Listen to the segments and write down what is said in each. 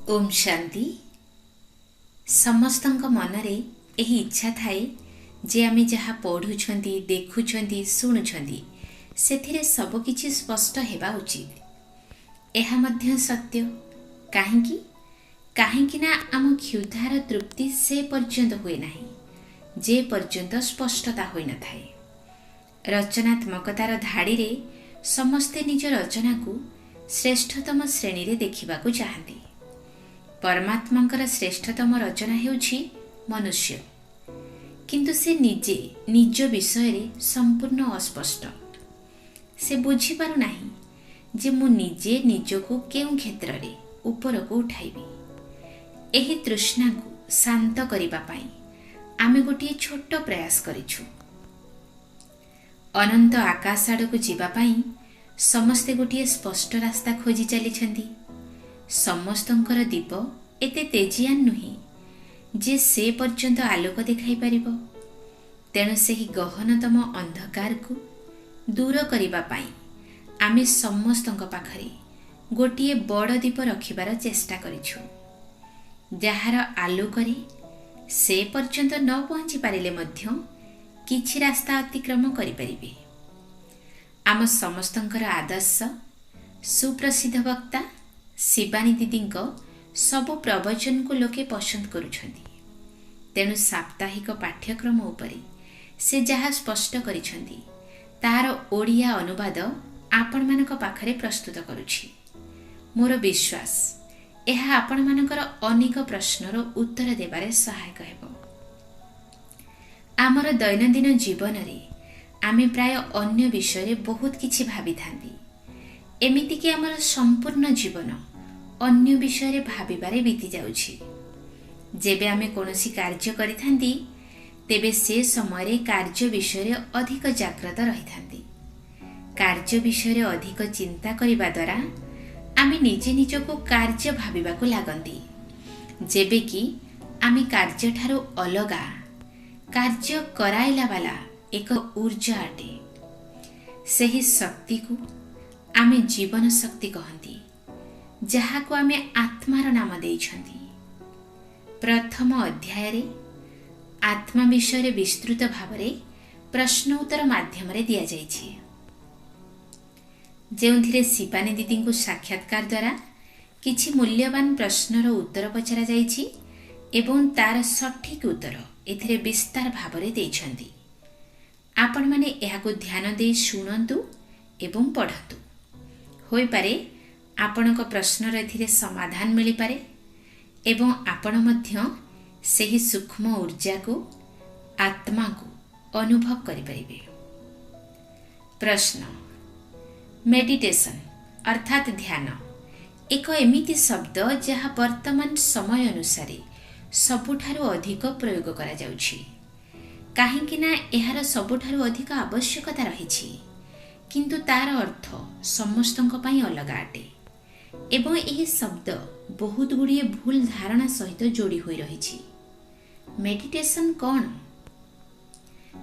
ओम शांति। समस्तंक मनरे एही इच्छा थाए जे आमे जहाँ पढ़ुछंती, देखुछंती, शुणुछंती सेथिरे सब किछि स्पष्ट हेबा उचित। एहा मध्य सत्य। काहेकि काहेकि ना आम क्षुधार तृप्ति से पर्यंत हुए नाही जे पर्यंत स्पष्टता होई न थाए। रचनात्मकतार धाड़ी रे समस्ते निज रचना को श्रेष्ठतम श्रेणी रे देखिबाकू चाहती। परमात्मांकर श्रेष्ठतम रचना हेउछि मनुष्य, किंतु से निजे निज विषय रे संपूर्ण अस्पष्ट। से बुझी पारु नाही जे मु निजे निजको केउ क्षेत्र रे ऊपर को उठाइबी। एही तृष्णा को शांत करिबा पाई आमे गोटिए छोट प्रयास करिछु। अनंत आकाश आड़क जीवा पाई समस्ते गोटिए स्पष्ट रास्ता खोजी चलीछंती। समस्तंकर दीप एते तेजियान नुहे जे से पर्यंत आलोक देखाई पारिबो। तेणु सेही गहनतम अंधकार को दूर करिबा पाई आमे समस्तंक पाखरे गोटिए बड़ दीप रखिबार चेष्टा करिछु, जहार आलोकरे से पर्यंत न पहुंची पारिले मध्य किछि रास्ता अतिक्रम करि परिबे। आम समस्तंकर आदर्श सुप्रसिद्ध वक्ता शिवानी दीदींक सबु प्रवचन को लोके पसंद करुछंती। तेणु साप्ताहिक पाठ्यक्रम उपरे से जहा स्पष्ट करिछंती तार ओडिया अनुवाद आपण मानक पाखरे प्रस्तुत करुछि। मोर विश्वास एहा आपण मानकर अनेक प्रश्नर उत्तर देबारे सहायक हेबो। आमर दैनंदिन जीवन रे आमे प्राय अन्य विषय रे बहुत किछि भाबी थांती। एमिति कि आमर संपूर्ण जीवन अन्य विषय रे भाबिबारे बीती जाउछि। जेबे आमे कोनोसी कार्य करिथांती तेबे से समय रे कार्य विषय रे अधिक जागृत रहिथांती। कार्य विषय रे अधिक चिंता करिबा द्वारा आमे निजे निजको कार्य भाबिबाकू लागंती। जेबे कि आमे कार्य ठारो अलगा कार्य कराइला वाला एक ऊर्जा अटे। सेही शक्ति को आमे जीवन शक्ति कहंती, जहा को आमे आत्मार नाम देइछंती। प्रथम अध्याय रे आत्मा विषय रे विस्तृत भावरे प्रश्न उत्तर माध्यम रे दिया जाइछि, जेउथिरे शिवानी दीदी को साक्षात्कार द्वारा किछि मूल्यवान प्रश्नर उत्तर पचरा जाइछि एवं तार सठिक उत्तर एथिरे विस्तार भावरे देइछंती। आपण माने एहाको ध्यान दे शुणंतु एवं पढ़ंतु। होई पारे आपणक प्रश्नर एथिरे समाधान मिली पारे एवं आपण मध्य सेही सूक्ष्म ऊर्जा को आत्मा को अनुभव करि परिबे। प्रश्न। मेडिटेशन अर्थात ध्यान एक एमिति शब्द जहा वर्तमान समय अनुसारे सबुठारु अधिक प्रयोग करा जाउछि। काहेकि ना एहार सबुठारु अधिक आवश्यकता रहिछि, किंतु तार अर्थ समस्तंक पई अलगा अटे एवं एही शब्द बहुत गुड़िए भूल धारणा सहित जोड़ी होई रहिछि। मेडिटेशन कौन?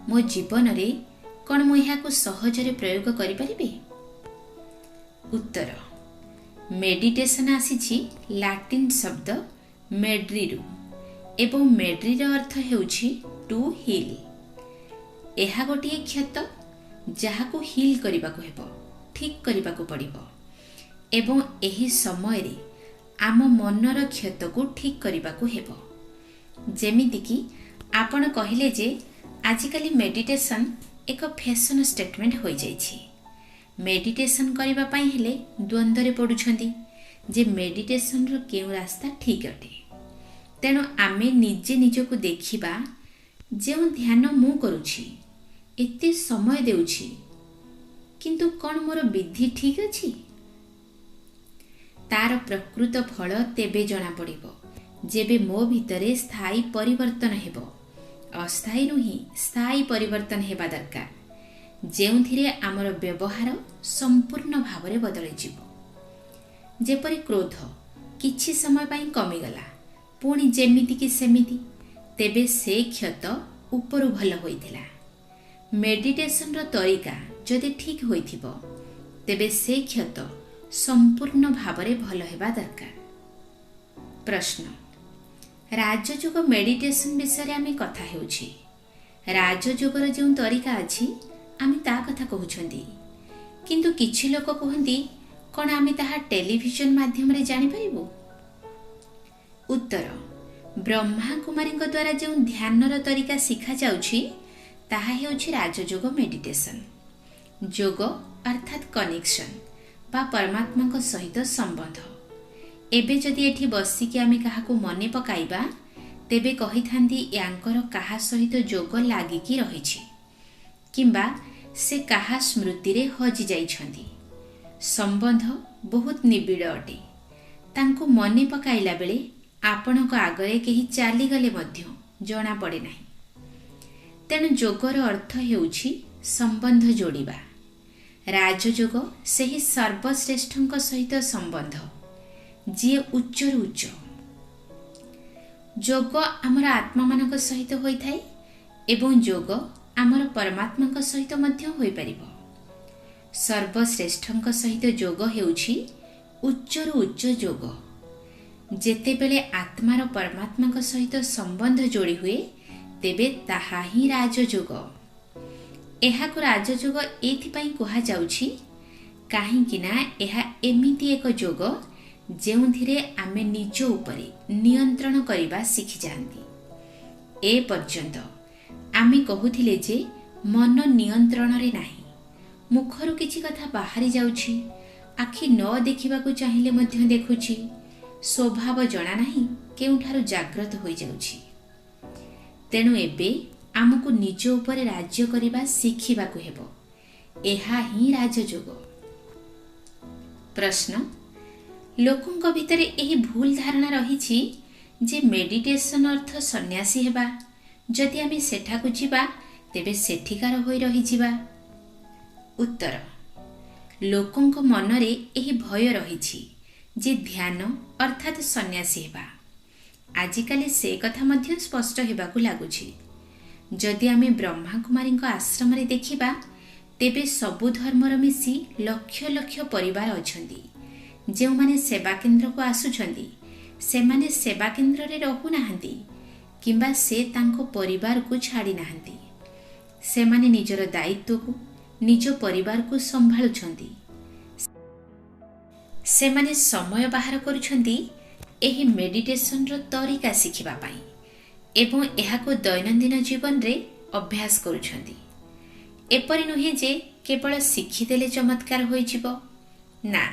मो जीवन रे कौन मु एहाकु सहजरे प्रयोग करि परिबे? उत्तर। मेडिटेशन आसीछि लाटिन शब्द मेड्रिरु एवं मेड्रिर अर्थ हेउछि टू हील। एहा गोटिए क्षत जहाको हील करिबाकू हेबो, ठीक करिबाकू पड़िबो एवं एही समय रे आम मनर क्षत को ठीक करिबाकू हेबो। जेमिति कि आपण कहिले जे आजिकाली मेडिटेशन एक फैशन स्टेटमेंट होई जाइछि। मेडिटेशन करिबा पई हेले द्वंद्व रे पडुछंती जे मेडिटेशन रो केउ रास्ता ठीक अटे। तेणु आमे निजे निजको देखिबा जेउ ध्यान मु करूछि, एते समय देउछि, किंतु कौन मोर विधि ठीक अछि? तार प्रकृत फल तेबे जना पड़िबो जेबे मो भितरे स्थायी परिवर्तन हेबो। अस्थायी नुही स्थायी परिवर्तन हेबा दरकार, जेउथिरे आमर व्यवहार संपूर्ण भावरे बदली जिवो। जेपरि क्रोध किछि समय पई कमिगला पुणी जेमिति कि सेमिति, तेबे से क्षत उपरु भल होइथिला। मेडिटेशन रो तरीका जदि ठीक होइथिबो तेबे से क्षत संपूर्ण भावरे भल हेबा दरकार। प्रश्न राजयोग मेडिटेशन विषय आम कथा हेउछि। राजयोगर जो तरीका अच्छी आम ता कथा कहउछंती, किंतु किछि लोक कहंती कौन आम ताहा टेलीविजन माध्यम रे जानि परिबो। उत्तर ब्रह्मा कुमारी द्वारा जो ध्यानर तरीका शिखा जाउछि ताहा हेउछि राजयोग मेडिटेशन। योग अर्थात कनेक्शन बा परमात्मा सहित संबंध। एबे जदि एठी बसिकी आमे काहाकू मने पकाइबा तेबे कहि थांती यांकर काहा सहित जोग लागिकी रहिछि किंबा से काहा स्मृति रे हजि जाइछंती। संबंध बहुत निबिड़ अटे। तांको मने पकाइला बेले आपणक आगरे केही चाली गले मध्य जणा पड़े नाही। तेणु जोगर अर्थ हेउछि संबंध जोड़िबा। राजयोग सेही सर्वश्रेष्ठଙ୍କ सहित संबंध जी उच्चरु उच्च। जोग आमर आत्मा मानक सहित होई थाए एवं जोग आमर परमात्मा सहित मध्य होई परिबो। सर्वश्रेष्ठଙ୍କ सहित जोग हेउछि उच्चरु उच्च जोग। जेतेबेले आत्मार परमात्मा सहित संबंध जोड़ी हुए तेबे ताहा ही राजयोग। एहाकु राजयोग एथिपाई कुहा जाउछि काहेकि ना एहा एमिति एक जोग जेउथिरे आमे निज उपरे नियंत्रण करिबा शिखि जांती। ए पर्यंत आमे कहूथिले जे मन नियंत्रण रे नाही। मुखरु किछि कथा बाहरी जाउछि, आखि न देखिबाकू चाहिले मध्य देखुछि, स्वभाव जणा नाही केउठारु जागृत होई जाउछि। तेणु एबे आमको निज उपरे राज्य करिबा शिखिबाकू हेबो। एहा ही राजयोग। प्रश्न लोकंक भितरे एही भूल धारणा रहिछि जे मेडिटेशन अर्थ सन्यासी हेबा। जदि आमे सेठाकू जिबा तेबे सेठिकार होई रहि जिबा। उत्तर लोकंक मनरे एही भय रहिछि जे ध्यान अर्थात सन्यासी हेबा। आजिकाली से कथा मध्य स्पष्ट हेबाकू लागुछि। जदि आमे ब्रह्मा कुमारी आश्रम रे देखिबा तेबे सबु धर्मर मिसी लक्ष लक्ष परिवार अछंती। जो माने सेवा केन्द्र को आसुछंती से माने सेवा केन्द्र रे रहु नाहंती किंबा से तांको परिवार को छाड़ी नाहंती। से माने निजर दायित्व को निज परिवार को संभाळुछंती। से माने समय बाहर करूछंती एही मेडिटेशन रो तरीका शिखिबा पाई एवं एहाको दैनंदिन जीवन रे अभ्यास करूछंती। एपरि नुहे जे केवल शिखिदेले चमत्कार होई जिवो ना,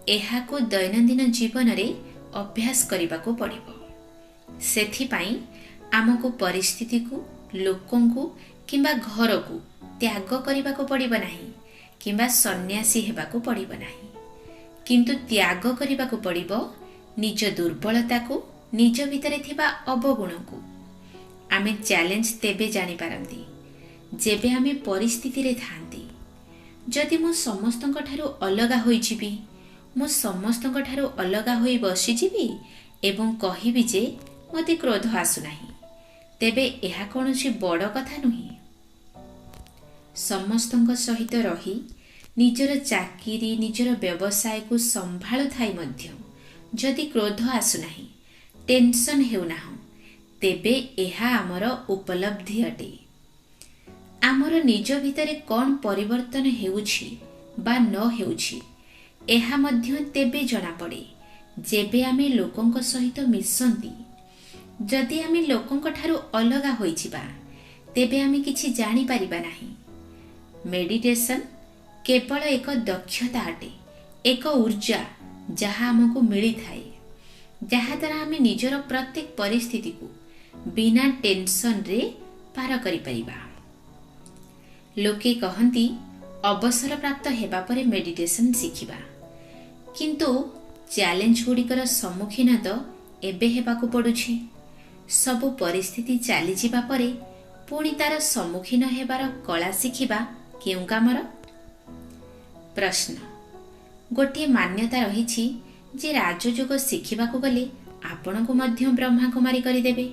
एहाको दैनंदिन जीवन रे अभ्यास करिबाको पड़िबो। सेथिपाई आमको परिस्थिति को लोकं को किंबा घर को त्याग करिबाको पड़िबो नाही किंबा सन्यासी हेबाको पड़िबो नाही, किंतु त्याग करिबाको पड़िबो निज दुर्बलता को, निज भितरे थिबा अवगुण को। आमे चैलेंज तेबे जानि पारंती जेबे आमे परिस्थिति रे थांती। जदि मु समस्तଙ୍କ ठारू अलगा होई जिबी, मु समस्तଙ୍କ ठारू अलगा होई बसी जिबी एवं कहिबी जे मते क्रोध आसु नाही, तेबे एहा कोनोसी बड़ कथा नुही। समस्तଙ୍କ सहित रही निजर चाकिरी निजर व्यवसाय को संभाळु थाई मध्य जदि क्रोध आसु नाही, टेंशन हेउ नाहु, तेबे एहा आमर उपलब्धि अटे। आमर निज भितरे कौन परिवर्तन हेउछि बा न हेउछि एहा मध्य तेबे जଣା पड़े जेबे आमे लोकंक सहित मिसंती। जदि आमे लोकंक ठारू अलगा होई जिबा तेबे आमे किछि जानि परिबा नाही। मेडिटेशन केवल एक दक्षता अटे, एक ऊर्जा जहा हमको मिली थाए, जहा द्वारा आमे निजर प्रत्येक परिस्थिति को बिना टेंशन रे पार करि परिबा। लोके कहंती अवसर प्राप्त हेबा परे मेडिटेशन शिखिबा, किंतु चैलेंज गुड़िकर सम्मुखीन तो एबे हेबाकू पड़ुछि। सबु परिस्थिति चली जिबा परे पुणी तार सम्मुखीन हेबार कला शिखिबा केउ कामर। प्रश्न गोटे मान्यता रहिछि जे राजयोग शिखिबाकू गले आपणकू मध्य ब्रह्मा कुमारी करिदेबे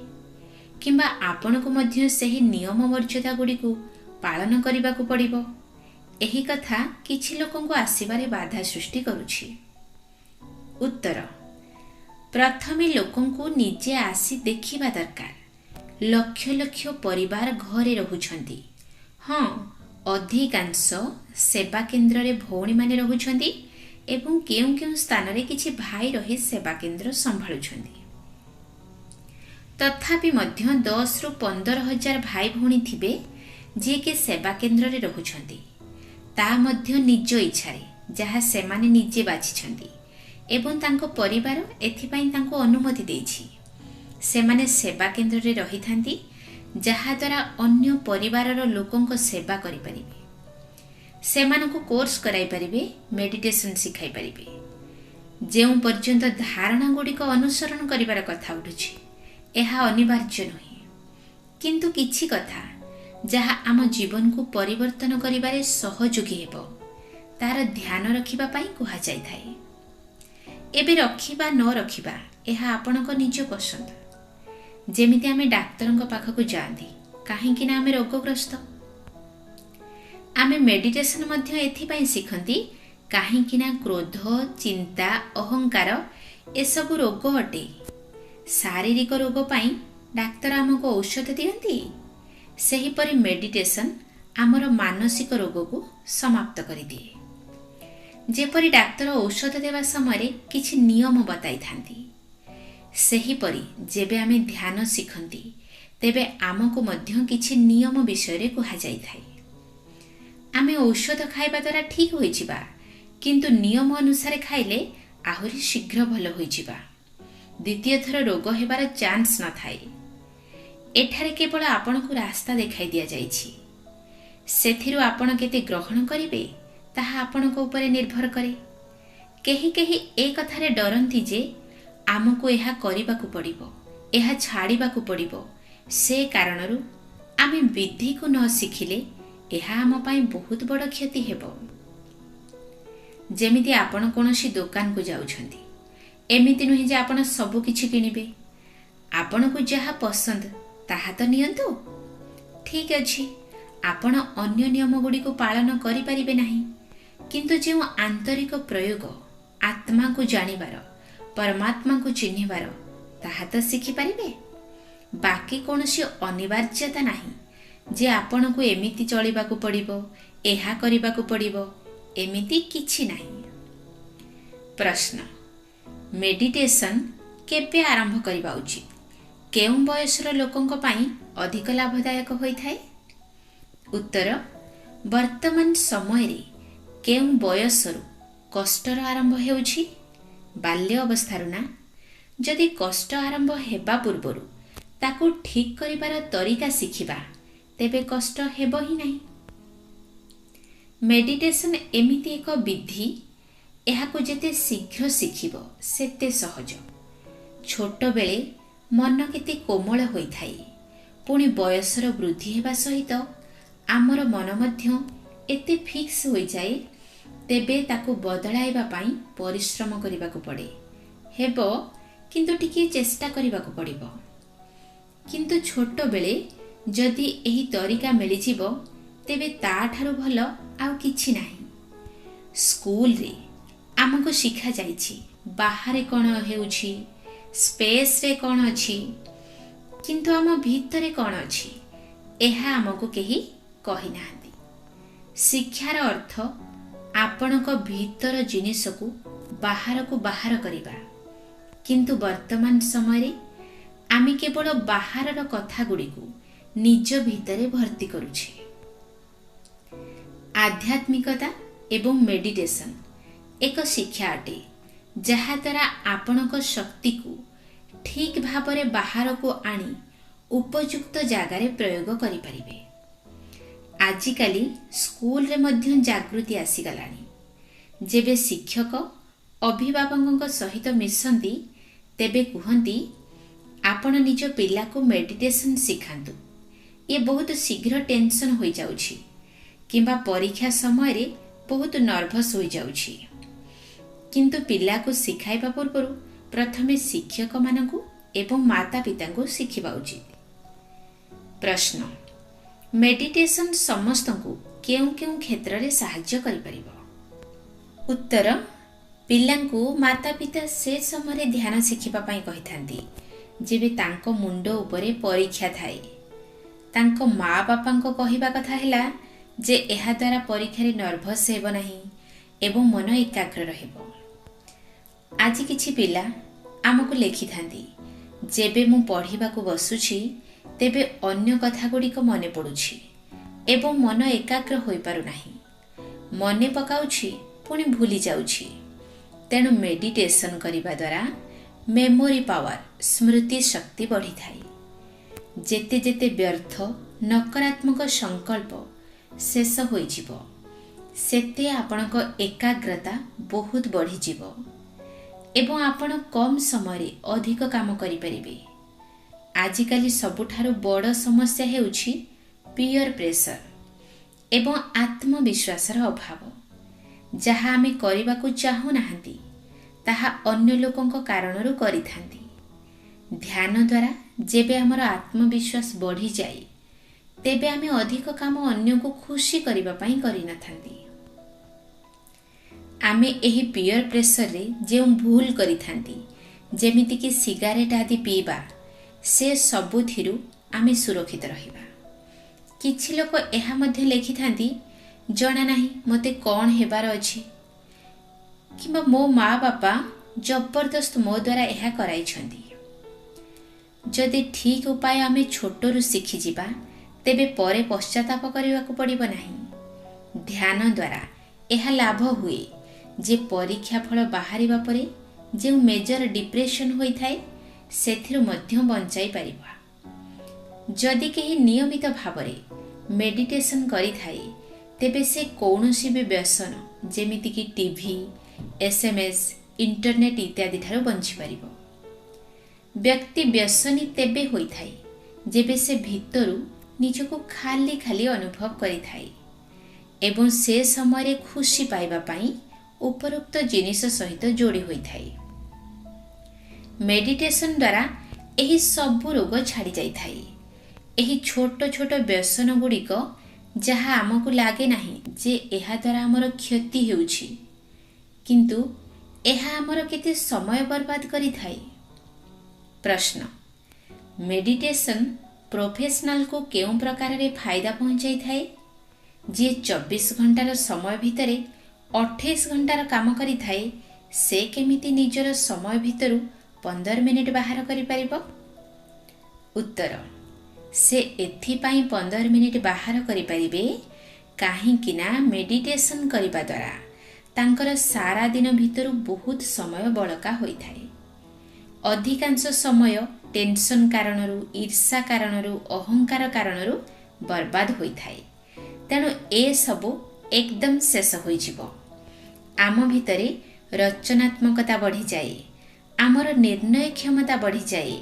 किंबा आपणकू मध्य सेही नियम मर्यादा गुड़िकू पालन करिबाकू पड़िबो। एही कथा किछि लोकंकु आसीबारे बाधा सृष्टि करुछि। उत्तर प्रथमे लोकंकु निजे आसी देखिबा दरकार। लक्ष लक्ष परिवार घरे रहुछंती। हाँ, अधिकांश सेवा केन्द्र रे भौणी माने रहुछंती एवं केउं केउं स्थान रे किछि भाई रही सेवा केन्द्र संभाळुछंती। तथापि मध्य 10 रु 15 हजार भाई भौणी थिबे जे के सेवा केन्द्र रे रहुछंती। ता मध्य निज इच्छारे जहा सेमाने निजे बाछिछंती एवं तांको परिवार एथिपाई तांको अनुमति देछि। सेमाने सेवा केन्द्र रे रहिथांती जहा द्वारा अन्य परिवारर लोकंको सेवा करि परिबे। सेमानकु कोर्स कराई परिबे, मेडिटेशन सिखाई परिबे। जेउ पर्यंत धारणा गुड़िक अनुसरण करिवार कथा उठुछि एहा अनिवार्य नहे, किंतु किछि कथा जहा आम जीवन को परिवर्तन करिबारे सहयोगी हेबो तार ध्यान रखिबा पाई कुहा जाय थाए। एबे रखिबा न रखिबा एहा आपणक निज पसंद। जेमिति आमे डाक्तरंक पाखकु जांदी काहेकि ना आमे रोगग्रस्त। आमे मेडिटेशन मध्य एथि पाई सिखंती काहेकि ना क्रोध, चिंता, अहंकार ए सब रोग अटे। शारीरिक रोग पाई डाक्तर आमको औषध दियंती, सेही परि मेडिटेशन आमर मानसिक रोग को समाप्त करि दिए। जेपरि डाक्तर औषध देवा समय किछि नियम बताई थांती, सेही परि जेबे आमे ध्यान शिखंती तेबे आमको मध्य किछि नियम विषय रे कुहा जाई थाए। आमे औषध खाइबा द्वारा ठीक होई जिबा, किंतु नियम अनुसार खाइले आहुरी शीघ्र भल होई जिबा। द्वितीय थर रोग हेबार चांस न थाए। एठारे केवल आपनकु रास्ता देखाई दिया जाइछि। सेथिरु आपण केते ग्रहण करिवे ताहा आपनक उपरे निर्भर करे। केही केही ए कथारे डरंती जे आमको एहा करिबाकु पड़िबो, एहा छाड़िबाकु पड़िबो। से कारणरु आमे विधि को न शिखिले एहा आम पाई बहुत बड़ क्षति हेबो। जेमिति आपण कोनोसी दुकान को जाउछंती, एमिति नुहे जे आपण सब किछि किनिबे। आपणकु जहा पसंद ताहा तो नियंतु, ठीक अछि। आपण अन्य नियम गुडी को पालन करि परिबे नाही, किंतु जे आंतरिक प्रयोग आत्मा को जानिबार, परमात्मा को चिन्हिबार ताहा तो शिखि परिबे। बाकी कोनोसी अनिवार्यता नाही जे आपणकु एमिति चलिबाकु पड़िबो, एहा करिबाकु पड़िबो, एमिति किछि नाही। प्रश्न, मेडिटेशन केबे आरंभ करिबा उचित? केउं बयसर लोकंक पाई अधिक लाभदायक होई थाए? उत्तर, वर्तमान समय रे केउं बयसरु कष्टर आरंभ हेउछि? बाल्य अवस्थारु ना? जदि कष्ट आरंभ हेबा पूर्वरु ताकू ठीक करिबार तरीका शिखिबा तेबे कष्ट हेबो ही नाही। मेडिटेशन एमिति एक विधि, एहाकु जेते शीघ्र शिखिबो सेते सहज। छोट बेले मन केते कोमल होई थाए, पुणी बयसर वृद्धि हेबा सहित आमर मन मध्य एते फिक्स होई जाए, तेबे ताकू बदलाइबा पाई परिश्रम करिबाकू पड़े। हेबो, किंतु टिके चेष्टा करिबाकू पड़िबो। किंतु छोट बेले जदि एही तरीका मिली जिवो तेबे ताठारु भल आउ किछि नाही। स्कूल रे आमको शिखा जाइछि बाहरे कोन हेउछि, स्पेस रे कोन अछि, किंतु आम भीतरे कोन अछि एहा आमको केही कहि नाहंती। शिक्षार अर्थ आपणक भीतर जिनिस को बाहर को बाहर करिबा, किंतु वर्तमान समय रे आमी केवल बाहरर कथा गुडी को निज भीतरे भर्ती करूछे। आध्यात्मिकता एवं मेडिटेशन एक शिक्षा अटे जहा द्वारा आपणक शक्ति को ठीक भाबरे बाहर को आनी उपयुक्त जगार प्रयोग करि परिबे। आजिकाली स्कूल रे मध्य जागृति आसीगलानी। जेबे शिक्षक अभिभावक सहित मिसंती तेबे कुहंती आपण निज पिला को मेडिटेशन सिखांतु। ये बहुत शीघ्र टेंशन हो जाउछि किंबा परीक्षा समय रे बहुत नर्भस हो जाउछि, किंतु पिला को सिखाइबा पूर्व प्रथमे शिक्षक मानकु एवं माता पिता को शिखिबा उचित। प्रश्न, मेडिटेशन समस्त को केउं केउं क्षेत्र रे सहाय्य करि परिबो? उत्तर, ପିଲାଙ୍କୁ ମାତା ପିତା ସେ ସମୟରେ ଧ୍ୟାନ ଶିଖିବା ପାଇଁ କହିଥାନ୍ତି ଯେବେ ତାଙ୍କ ମୁଣ୍ଡ ଉପରେ ପରୀକ୍ଷା ଥାଏ। ତାଙ୍କ ମା ବାପାଙ୍କ କହିବା କଥା ହେଲା ଯେ ଏହାଦ୍ୱାରା ପରୀକ୍ଷାରେ ନର୍ଭସ୍ ହେବ ନାହିଁ ଏବଂ ମନ ଏକାଗ୍ର ରହିବ। ଆଜି କିଛି ପିଲା ଆମକୁ ଲେଖିଥାନ୍ତି, ଯେବେ ମୁଁ ପଢ଼ିବାକୁ ବସୁଛି ତେବେ ଅନ୍ୟ କଥାଗୁଡ଼ିକ ମନେ ପଡ଼ୁଛି ଏବଂ ମନ ଏକାଗ୍ର ହୋଇପାରୁନାହିଁ। ମନେ ପକାଉଛି ପୁଣି ଭୁଲି ଯାଉଛି। ତେଣୁ ମେଡିଟେସନ୍ କରିବା ଦ୍ୱାରା ମେମୋରି ପାୱାର, ସ୍ମୃତି ଶକ୍ତି ବଢ଼ିଥାଏ। ଯେତେ ଯେତେ ବ୍ୟର୍ଥ ନକାରାତ୍ମକ ସଂକଳ୍ପ ଶେଷ ହୋଇଯିବ, ସେତେ ଆପଣଙ୍କ ଏକାଗ୍ରତା ବହୁତ ବଢ଼ିଯିବ ଏବଂ ଆପଣ କମ୍ ସମୟରେ ଅଧିକ କାମ କରିପାରିବେ। ଆଜିକାଲି ସବୁଠାରୁ ବଡ଼ ସମସ୍ୟା ହେଉଛି ପିୟର ପ୍ରେସର ଏବଂ ଆତ୍ମବିଶ୍ୱାସର ଅଭାବ। ଯାହା ଆମେ କରିବାକୁ ଚାହୁଁନାହାନ୍ତି ତାହା ଅନ୍ୟ ଲୋକଙ୍କ କାରଣରୁ କରିଥାନ୍ତି। ଧ୍ୟାନ ଦ୍ୱାରା ଯେବେ ଆମର ଆତ୍ମବିଶ୍ୱାସ ବଢ଼ିଯାଏ, ତେବେ ଆମେ ଅଧିକ କାମ ଅନ୍ୟକୁ ଖୁସି କରିବା ପାଇଁ କରିନଥାନ୍ତି। ଆମେ ଏହି ପିୟର ପ୍ରେସରରେ ଯେଉଁ ଭୁଲ କରିଥାନ୍ତି, ଯେମିତିକି ସିଗାରେଟ୍ ଆଦି ପିଇବା, ସେ ସବୁଥିରୁ ଆମେ ସୁରକ୍ଷିତ ରହିବା। କିଛି ଲୋକ ଏହା ମଧ୍ୟ ଲେଖିଥାନ୍ତି, ଜଣା ନାହିଁ ମୋତେ କ'ଣ ହେବାର ଅଛି, କିମ୍ବା ମୋ ମା ବାପା ଜବରଦସ୍ତ ମୋ ଦ୍ୱାରା ଏହା କରାଇଛନ୍ତି। ଯଦି ଠିକ୍ ଉପାୟ ଆମେ ଛୋଟରୁ ଶିଖିଯିବା, ତେବେ ପରେ ପଶ୍ଚାତାପ କରିବାକୁ ପଡ଼ିବ ନାହିଁ। ଧ୍ୟାନ ଦ୍ୱାରା ଏହା ଲାଭ ହୁଏ ଯେ ପରୀକ୍ଷା ଫଳ ବାହାରିବା ପରେ ଯେଉଁ ମେଜର ଡିପ୍ରେସନ୍ ହୋଇଥାଏ, ସେଥିରୁ ମଧ୍ୟ ବଞ୍ଚାଇ ପାରିବା। ଯଦି କେହି ନିୟମିତ ଭାବରେ ମେଡିଟେସନ୍ କରିଥାଏ, ତେବେ ସେ କୌଣସି ବି ବ୍ୟସନ ଯେମିତିକି ଟିଭି, SMS, ଇଣ୍ଟରନେଟ୍ ଇତ୍ୟାଦି ଠାରୁ ବଞ୍ଚିପାରିବ। ବ୍ୟକ୍ତି ବ୍ୟସନୀ ତେବେ ହୋଇଥାଏ ଯେବେ ସେ ଭିତରୁ ନିଜକୁ ଖାଲି ଖାଲି ଅନୁଭବ କରିଥାଏ ଏବଂ ସେ ସମୟରେ ଖୁସି ପାଇବା ପାଇଁ ଉପରୋକ୍ତ ଜିନିଷ ସହିତ ଯୋଡ଼ି ହୋଇଥାଏ। ମେଡିଟେସନ୍ ଦ୍ୱାରା ଏହି ସବୁ ରୋଗ ଛାଡ଼ି ଯାଇଥାଏ। ଏହି ଛୋଟ ଛୋଟ ବ୍ୟସନ ଗୁଡ଼ିକ ଯାହା ଆମକୁ ଲାଗେ ନାହିଁ ଯେ ଏହା ଦ୍ୱାରା ଆମର କ୍ଷତି ହେଉଛି, କିନ୍ତୁ ଏହା ଆମର କେତେ ସମୟ ବର୍ବାଦ କରିଥାଏ। ପ୍ରଶ୍ନ, ମେଡିଟେସନ୍ ପ୍ରୋଫେସନାଲକୁ କେଉଁ ପ୍ରକାରରେ ଫାଇଦା ପହଞ୍ଚାଇଥାଏ? ଯିଏ 24 ଘଣ୍ଟାର ସମୟ ଭିତରେ 28 ଘଣ୍ଟାର କାମ କରିଥାଏ, ସେ କେମିତି ନିଜର ସମୟ ଭିତରୁ 15 ମିନିଟ୍ ବାହାର କରିପାରିବ? ଉତ୍ତର, ସେ ଏଥିପାଇଁ 15 ମିନିଟ୍ ବାହାର କରିପାରିବେ କାହିଁକି ନା ମେଡିଟେସନ୍ କରିବା ଦ୍ୱାରା ତାଙ୍କର ସାରା ଦିନ ଭିତରୁ ବହୁତ ସମୟ ବଳକା ହୋଇଥାଏ। ଅଧିକାଂଶ ସମୟ ଟେନସନ୍ କାରଣରୁ, ଈର୍ଷା କାରଣରୁ, ଅହଙ୍କାର କାରଣରୁ ବର୍ବାଦ ହୋଇଥାଏ। ତେଣୁ ଏସବୁ ଏକଦମ ଶେଷ ହୋଇଯିବ। ଆମ ଭିତରେ ରଚନାତ୍ମକତା ବଢ଼ିଯାଏ, ଆମର ନିର୍ଣ୍ଣୟ କ୍ଷମତା ବଢ଼ିଯାଏ।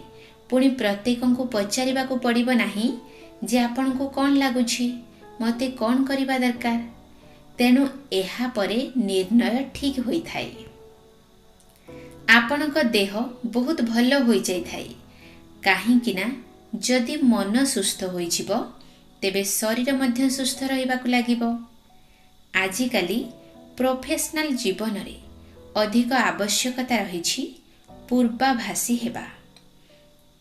ପୁଣି ପ୍ରତ୍ୟେକଙ୍କୁ ପଚାରିବାକୁ ପଡ଼ିବ ନାହିଁ ଯେ ଆପଣଙ୍କୁ କ'ଣ ଲାଗୁଛି, ମୋତେ କ'ଣ କରିବା ଦରକାର। ତେଣୁ ଏହାପରେ ନିର୍ଣ୍ଣୟ ଠିକ୍ ହୋଇଥାଏ। ଆପଣଙ୍କ ଦେହ ବହୁତ ଭଲ ହୋଇଯାଇଥାଏ, କାହିଁକି ନା ଯଦି ମନ ସୁସ୍ଥ ହୋଇଯିବ, ତେବେ ଶରୀର ମଧ୍ୟ ସୁସ୍ଥ ରହିବାକୁ ଲାଗିବ। ଆଜିକାଲି ପ୍ରୋଫେସନାଲ ଜୀବନରେ ଅଧିକ ଆବଶ୍ୟକତା ରହିଛି ପୂର୍ବାଭାସୀ ହେବା,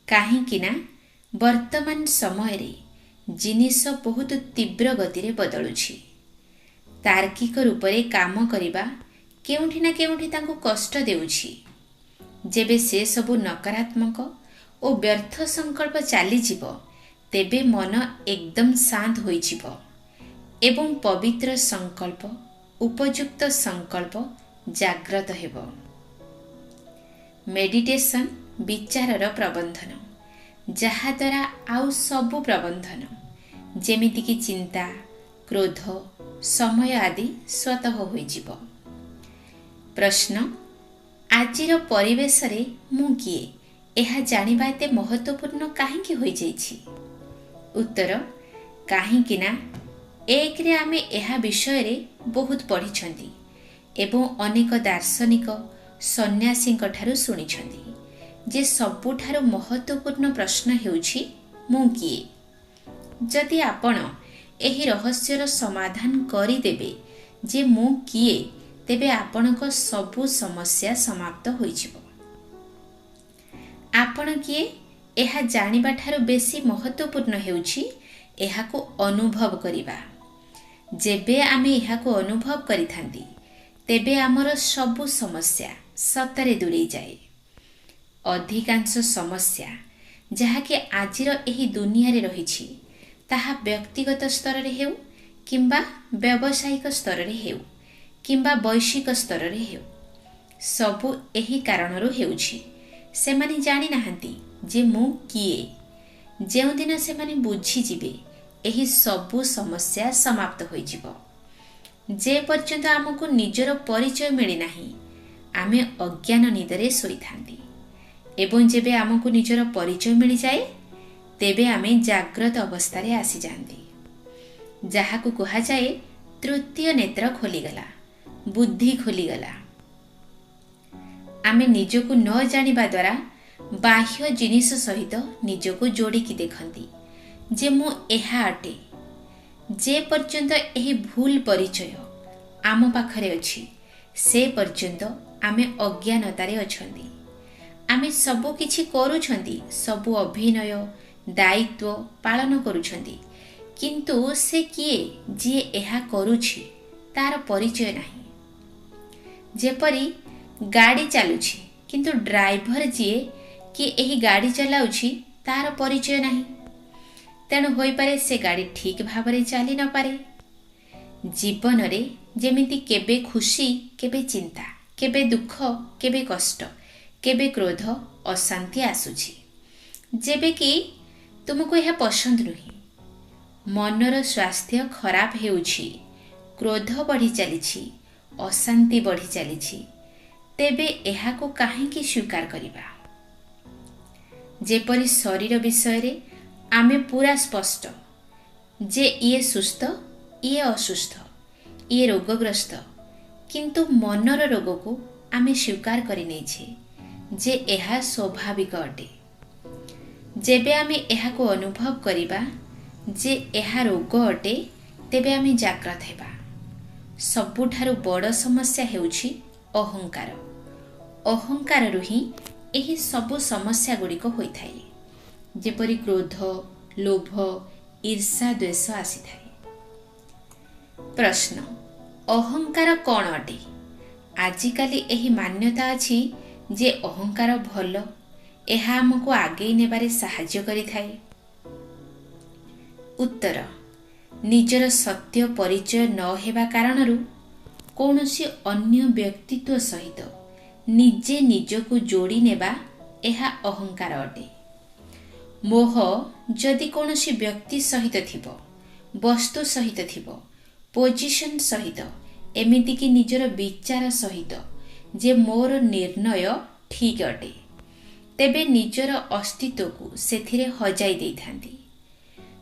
କାହିଁକି ନା ବର୍ତ୍ତମାନ ସମୟରେ ଜିନିଷ ବହୁତ ତୀବ୍ର ଗତିରେ ବଦଳୁଛି। ତାର୍କିକ ରୂପରେ କାମ କରିବା କେଉଁଠି ନା କେଉଁଠି ତାଙ୍କୁ କଷ୍ଟ ଦେଉଛି। ଯେବେ ସେ ସବୁ ନକାରାତ୍ମକ ଓ ବ୍ୟର୍ଥ ସଂକଳ୍ପ ଚାଲିଯିବ, ତେବେ ମନ ଏକଦମ ଶାନ୍ତ ହୋଇଯିବ ଏବଂ ପବିତ୍ର ସଂକଳ୍ପ, ଉପଯୁକ୍ତ ସଂକଳ୍ପ ଜାଗ୍ରତ ହେବ। ମେଡିଟେସନ୍ ବିଚାରର ପ୍ରବନ୍ଧନ, ଯାହାଦ୍ୱାରା ଆଉ ସବୁ ପ୍ରବନ୍ଧନ ଯେମିତିକି ଚିନ୍ତା, କ୍ରୋଧ, ସମୟ ଆଦି ସ୍ୱତଃ ହୋଇଯିବ। ପ୍ରଶ୍ନ, ଆଜିର ପରିବେଶରେ ମୁଁ କିଏ ଏହା ଜାଣିବା ଏତେ ମହତ୍ୱପୂର୍ଣ୍ଣ କାହିଁକି ହୋଇଯାଇଛି? ଉତ୍ତର, କାହିଁକି ନା ଏକରେ ଆମେ ଏହା ବିଷୟରେ ବହୁତ ପଢ଼ିଛନ୍ତି ଏବଂ ଅନେକ ଦାର୍ଶନିକ, ସନ୍ନ୍ୟାସୀଙ୍କ ଠାରୁ ଶୁଣିଛନ୍ତି ଯେ ସବୁଠାରୁ ମହତ୍ୱପୂର୍ଣ୍ଣ ପ୍ରଶ୍ନ ହେଉଛି ମୁଁ କିଏ। ଯଦି ଆପଣ ଏହି ରହସ୍ୟର ସମାଧାନ କରିଦେବେ ଯେ ମୁଁ କିଏ, तेबे आपणक सबु समस्या समाप्त होइजिब। आपण किए एहा जानिबा ठारू बेसी महत्वपूर्ण हेउछि एहाको अनुभव करिबा। जेबे आमे एहाको अनुभव करिथांती तेबे आमर सबु समस्या सतरे दूरेई जाए। अधिकांश समस्या जहाँकि आजिर एही दुनिया रे रहिछि ताहा व्यक्तिगत स्तर रे हेउ किंबा व्यावसायिक स्तर रे हेउ किंबा वैश्विक स्तर रे हेउ, सबु एही कारणरू हेउछि सेमाने जानि नाहंती जे मु किए। जेउ दिन सेमाने बुझी जिबे एही सबु समस्या समाप्त होई जिवो। जे पर्यंत आमको निजर परिचय मिली नाही आमे अज्ञान निदरे सोईथांती एवं जेबे आमको निजर परिचय मिली जाए तेबे आमे जाग्रत अवस्था रे आसी जांती, जाहाकु कहा जाए तृतीय नेत्र खोलीगला, बुद्धि खोलीगला। आमे निजको न जानिबा द्वारा बाह्य जिनिस सहित निजको जोड़िकी देखंती जे मु एहा अटे। जे पर्यंत एही भूल परिचय आम पाखरे अछि से पर्यंत आमे अज्ञानतारे अछंती। आमे सबु किछि करूछंती, सबु अभिनय दायित्व पालन करूछंती, किंतु से किए जे एहा करूछि तार परिचय नाही। जेपरी गाड़ी चालुछि किंतु ड्राइवर जे कि एही गाड़ी चलाउछि तार परिचय नाही, तेणु होई पारे से गाड़ी ठीक भावरे चली न पारे। जीवन रे जेमिति केबे खुशी केबे चिंता, केबे दुख केबे कष्ट, केबे क्रोध अशांति आसुछि। जेबे कि तुमको यह पसंद नुही, मनर स्वास्थ्य खराब हेउछि, क्रोध बढ़ी चलीछि, अशांति बढ़ी चलीछि, तेबे एहाको काहेकि स्वीकार करिबा। जेपरि शरीर विषय रे आमे पूरा स्पष्ट जे ये सुस्थ ये असुस्थ ये रोगग्रस्त, किंतु मनर रोग को आमे स्वीकार करि नैछे जे एहा स्वाभाविक अटे। जेबे आमे एहाको अनुभव करिबा जे एहा रोग अटे तेबे आमे जाग्रत हेबा। सबुठारु बड़ समस्या हेउछि अहंकार। अहंकार रु ही एही सबु समस्या गुड़िक होइथाए, जेपरि क्रोध लोभ ईर्षा द्वेष आसीथाए। प्रश्न, अहंकार कौन अटे? आजिकाली एही मान्यता अछि जे अहंकार भल, एहा हमको आगे नेबारे साहाय्य करिथाए। उत्तर, निजर सत्य परिचय न हेबा कारणरू कौनसी अन्य व्यक्तित्व सहित निजे निजको जोड़ी नेबा एहा अहंकार अटे। मोह जदि कौनसी व्यक्ति सहित थिबो, वस्तु सहित थिबो, पोजिशन सहित, एमिति कि निजर विचार सहित जे मोर निर्णय ठीक अटे, तेबे निजर अस्तित्व को सेथिरे हजाई देइथांती।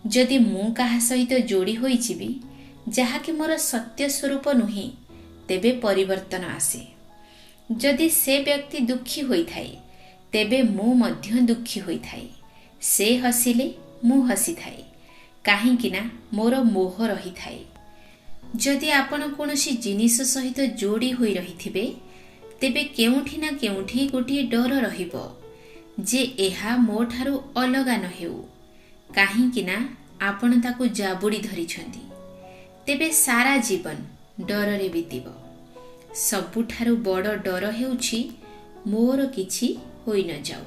जदि मु काहा सहित जोड़ी होई जिबी जहा कि मोर सत्य स्वरूप नुही, तेबे परिवर्तन आसे। जदि से व्यक्ति दुखी होई थाए तेबे मु मध्य दुखी होई थाए। से हसिले मु हसी थाए, काहेकि ना मोर मोह रही थाए। जदि आपण कोनोसी जिनिस सहित जोड़ी होई रहिथिबे तेबे केउठी ना केउठी गोटे डर रहिबो जे एहा मो ठारू अलगा न हेउ, काहेकि ना आपण ताकू जाबुड़ी धरिछंती। तेबे सारा जीवन डर रे बीतिबो। सबुठारु बड़ डर हेउछि मोर किछि होई न जाऊ,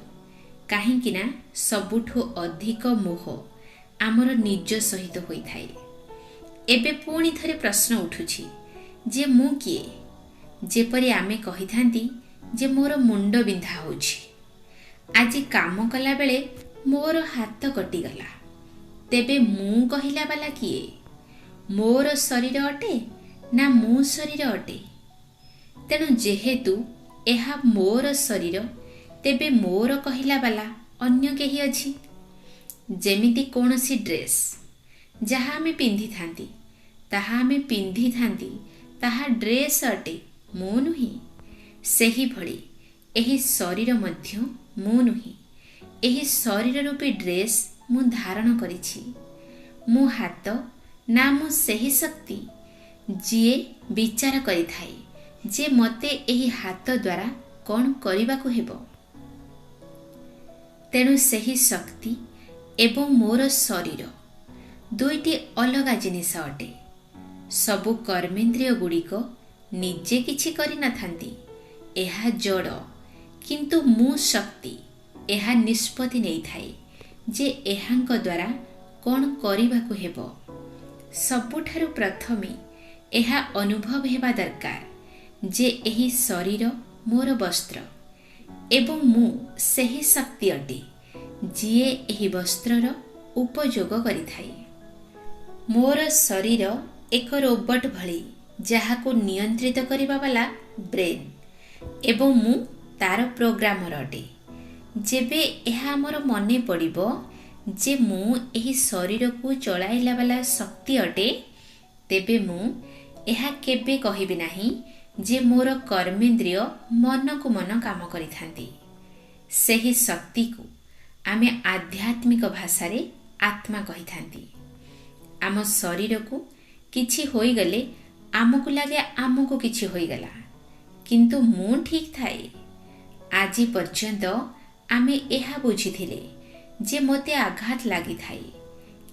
काहेकि ना सबुठु अधिक मोह आमर निज सहित होई थाए। एबे पुणी थरे प्रश्न उठुछि जे मु किए? जेपरि आमे कहिथांती जे मोर मुंड बिंधा होछि, आजि काम कला बेले मोर हाथ कटिगला, तेबे मु कहिला बाला किए? मोर शरीर अटे ना मु शरीर अटे? तेणु जेहेतु एहा मोर शरीर तेबे मोर कहिला बाला अन्य केही अछि। जेमिति कोनसी ड्रेस जहा आमे पिंधि थांती ताहा आमे पिंधि थांती ताहा ड्रेस अटे, मो नुही। सेही भली एही शरीर मध्य मो नुही। एही शरीर रूपी ड्रेस मु धारण करिछि। मु हाथ ना मु सेही शक्ति जिए विचार करिथाए, जे मते एही हाथ द्वारा कौन करबाकू हेबो। तेणु सही शक्ति एवं मोर शरीर दुईटी अलगा जिनिस अटे। सबु कर्मेन्द्रिय गुड़िक निजे किछि करि नथांती, एहा जड़, किंतु मु शक्ति एहा निष्पत्ति नहीं थाए जे एहांक द्वारा कौन करबाकू हेबो। सबुठारु प्रथमे एहा अनुभव हेबा दरकार जे एही शरीर मोर वस्त्र एवं मु सही शक्ति अटे जिए एही वस्त्रर उपयोग करिथाए। मोर शरीर एक रोबोट भली जहाको नियंत्रित करिबा वाला ब्रेन एवं मु तार प्रोग्रामर अटे। जेबे एहा मोर मने पड़िबो जे मु एही शरीर को चलाइला वाला शक्ति अटे, तेबे मु एहा केबे कहिबि नाही जे मोर कर्मेन्द्रिय मन को मन काम करिथांती। सेही शक्ति को आमे आध्यात्मिक भाषा रे आत्मा कहिथांती। आम शरीर को किछि होई गले आमको लागे आमको किछि होई गला, किंतु मु ठीक थाए। आजी पर्यंत आमे एहा बुझिथिले जे मते आघात लागि थाए,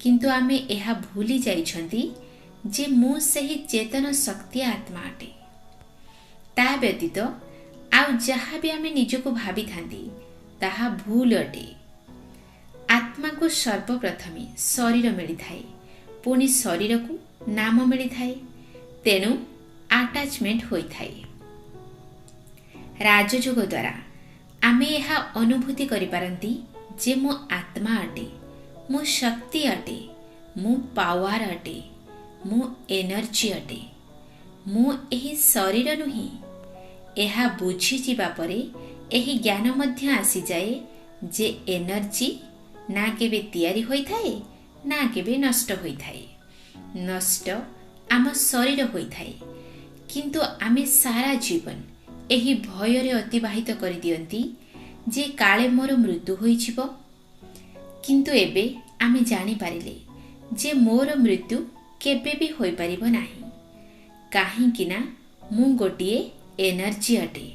किंतु आमे एहा भूली जाइछंती जे मु सही चेतन शक्ति आत्मा अटे। ता व्यतीत आउ जहा भी आमे निजको भाबी थांती ताहा भूल अटे। आत्मा को सर्वप्रथमे शरीर मिली थाए, पुणी शरीर को नाम मिली थाए, तेणु अटैचमेंट होई थाए। राजयोग द्वारा आमे यह अनुभूति करि पारंती जे मो आत्मा अटे, मो शक्ति अटे, मो पावर अटे, मो एनर्जी अटे, मो एही शरीर नुही। एहा बुझी जिबा परे एही ज्ञान मध्य आसी जाए जे एनर्जी ना केबे तैयारी होई थाए ना केबे नष्ट होई थाए। नष्ट आम शरीर होई थाए, किंतु आमे सारा जीवन एही भय रे अतिबाहित करि दियंती जे काले मोर मृत्यु होई जिवो। किंतु एबे आमे जानि पारिले जे मोर मृत्यु केबे भी होई परिबो नाही, काहे किना मु गोटिए एनर्जी अटे।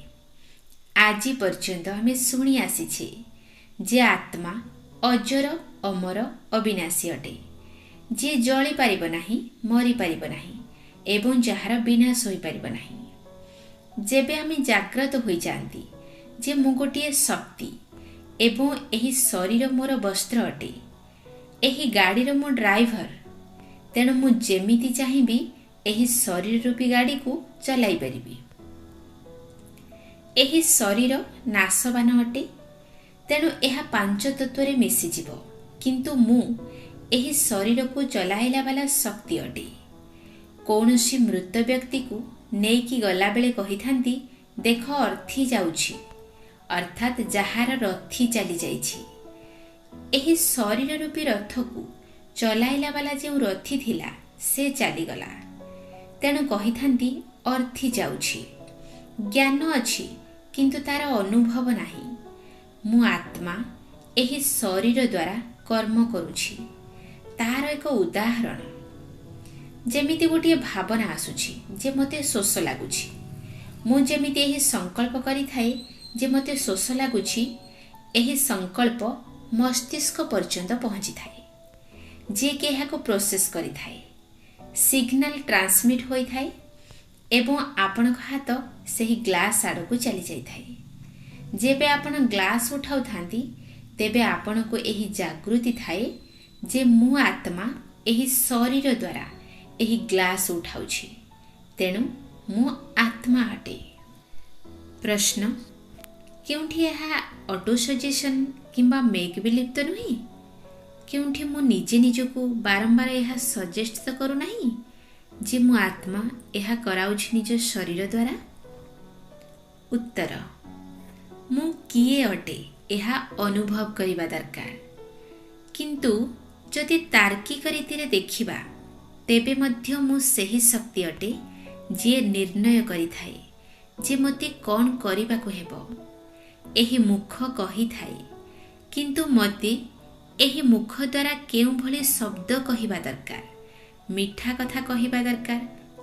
आजी पर्यंत आमे सुनी आसीछे जे आत्मा अजर अमर अविनाशी अटे, जे जଳି पारिबो नाही, मरि पारिबो नाही एवं जहार विनाश होई पारिबो नाही। जेबे आमे जाग्रत होई जांती जे मु गोटिए शक्ति एवं एही शरीर मोर वस्त्र अटे, एही गाड़ीर मो ड्राइवर, तेणु मु जेमिति चाहिबी एही शरीर रूपी गाड़ी को चलाई परिबी। एही शरीर नाशवान अटे, तेणु एहा पांच तत्व रे मिसी जिवो, किंतु मु एही शरीर को चलाइला वाला शक्ति अटे। कौनसी मृत व्यक्ति को नेकी गला बेले कही थांती, देख अर्थी जाउछि, अर्थात जहार रथी चली जाइछि। एही शरीर रूपी रथ को चलाइला वाला जो रथी थिला से चली गला, तेणु कही थांती अर्थी जाउछि। ज्ञान अछि किंतु तार अनुभव नाही। मु आत्मा एही शरीर द्वारा कर्म करुछि। तार एक उदाहरण, जेमिति गोटे भावना आसुछि जे मते शोष लागुछि, मु जेमिति एही संकल्प करि थाए जे मते शोष लागुछि, एही संकल्प मस्तिष्क पर्यंत पहुंची थाए, जे के एहाको प्रोसेस करि थाए। सिग्नल ट्रांसमिट होई थाए एवं आपन हाथ सही ग्लास आड़ को चली जाई थाए। जेबे आपन ग्लास उठाउ थांती तेबे आपन को एही जागृति थाए जे मु आत्मा एही शरीर द्वारा एही ग्लास उठाउछि, तेणु मु आत्मा अटे। प्रश्न, केउठी एहा ऑटो सजेशन किंबा मेक बिलीव तो नुही? केउठी मु निजे निजको बारंबार एहा सजेस्ट तो करू नाही जे मु आत्मा एहा कराउछि निज शरीर द्वारा? उत्तर, मु किए अटे एहा अनुभव करिबा दरकार। किंतु जदि तार्किक रीति रे देखिबा तेबे मध्य मु सही शक्ति अटे जे निर्णय करि थाए जे मते कौन करिबाकू हेबो। एही मुख कही थाए, किंतु मते एही मुख द्वारा केउं भली शब्द कहिबा दरकार। मीठा कथा कहिबा दरकार,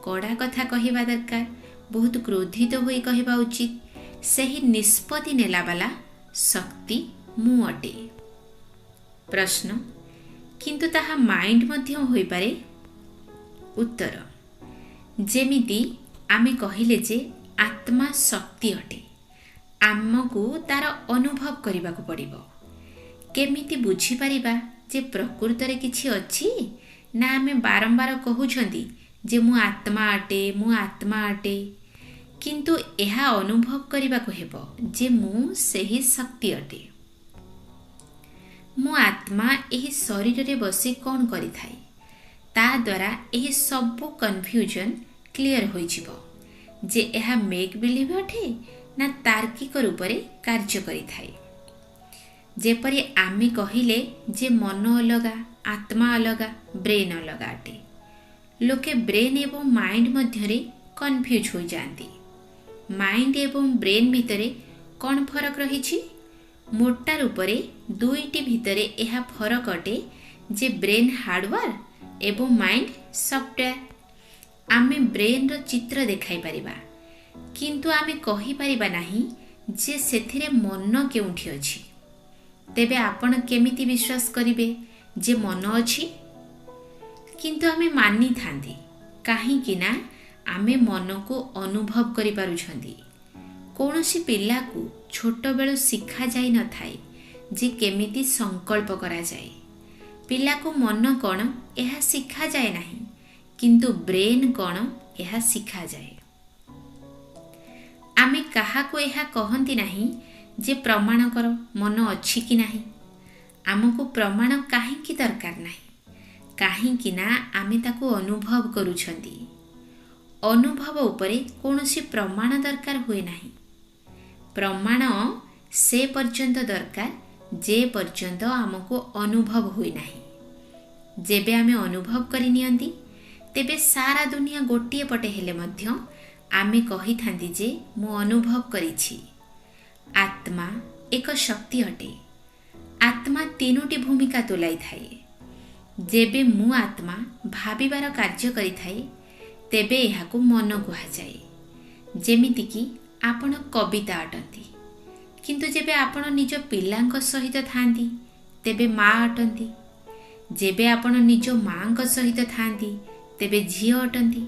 कड़ा कथा कहिबा दरकार, बहुत क्रोधित होई कहवा उचित सही निष्पत्ति नेला वाला शक्ति मु अटे। प्रश्न किंतु ताहा माइंड मध्य होई पारे। उत्तर जेमिति आमे कहिले जे आत्मा शक्ति अटे आमको तार अनुभव करने को पड़िबो। केमिति बुझी पारिबा जे प्रकृत रे किछि अछि ना आमे बारंबार कहउछंती जे मु आत्मा अटे मु आत्मा अटे किंतु एहा अनुभव करबा को हेबो जे मु सही शक्ति अटे। मु आत्मा एही शरीर रे बसी कोन करि थाई ता द्वारा एही सब कन्फ्यूजन क्लियर होई जिवो जे एहा मेक बिलीव अटे ना तार्किक रूप रे कार्य करि थाई। जेपरि आमे कहिले जे मन अलगा आत्मा अलगा ब्रेन अलगा अटे लोके ब्रेन एवं माइंड मध्य रे कन्फ्यूज हो जाती। माइंड एवं ब्रेन भितरे कौन फरक रही मोटा रूप रे दुईटी भितरे यह फरक अटे जे ब्रेन हार्डवेयर एवं माइंड सॉफ्टवेयर। आमे ब्रेन रो चित्र देखाई परिबा किंतु आमे कहि परिबा नाही जे सेथिरे मन केउठी अछि। तेबे आपण केमिति विश्वास करिवे जे मन अछि किंतु आमे मानि थांदी काहे ना आमे मन को अनुभव करि पारुछंदी। कोनोसी पिला को छोट बेलु शिखा जाई न थाए जे केमिति संकल्प करा जाए। पिला को मन कोन एहा शिखा जाए नाही किंतु ब्रेन कोन एहा शिखा जाए। आमे काहा को एहा कहंती नाही जे प्रमाण कर मन अछि कि नाही। आमको प्रमाण काहेकि दरकार नाही काहेकि ना आमे ताको अनुभव करूछंती। अनुभव उपरे कोनोसी प्रमाण दरकार हुए नाही। प्रमाण से पर्यंत दरकार जे पर्यंत आमको अनुभव हुए नाही। जेबे आमे अनुभव करि नियंती तेबे सारा दुनिया गोटिए पटे हेले मध्य आमे कहि थांती जे मु अनुभव करिछि। आत्मा एक शक्ति अटे। आत्मा तीनोटी भूमिका तुलाई थाए। जेबे मु आत्मा भाबिबार कार्य करि थाए तेबे एहाकु मन कुहा जाए। जेमिति कि आपण कविता अटंती किंतु जेबे आपण निज पिलांक सहित थांती तेबे माँ अटंती। जेबे आपण निज माँक सहित थांती तेबे झियो अटंती।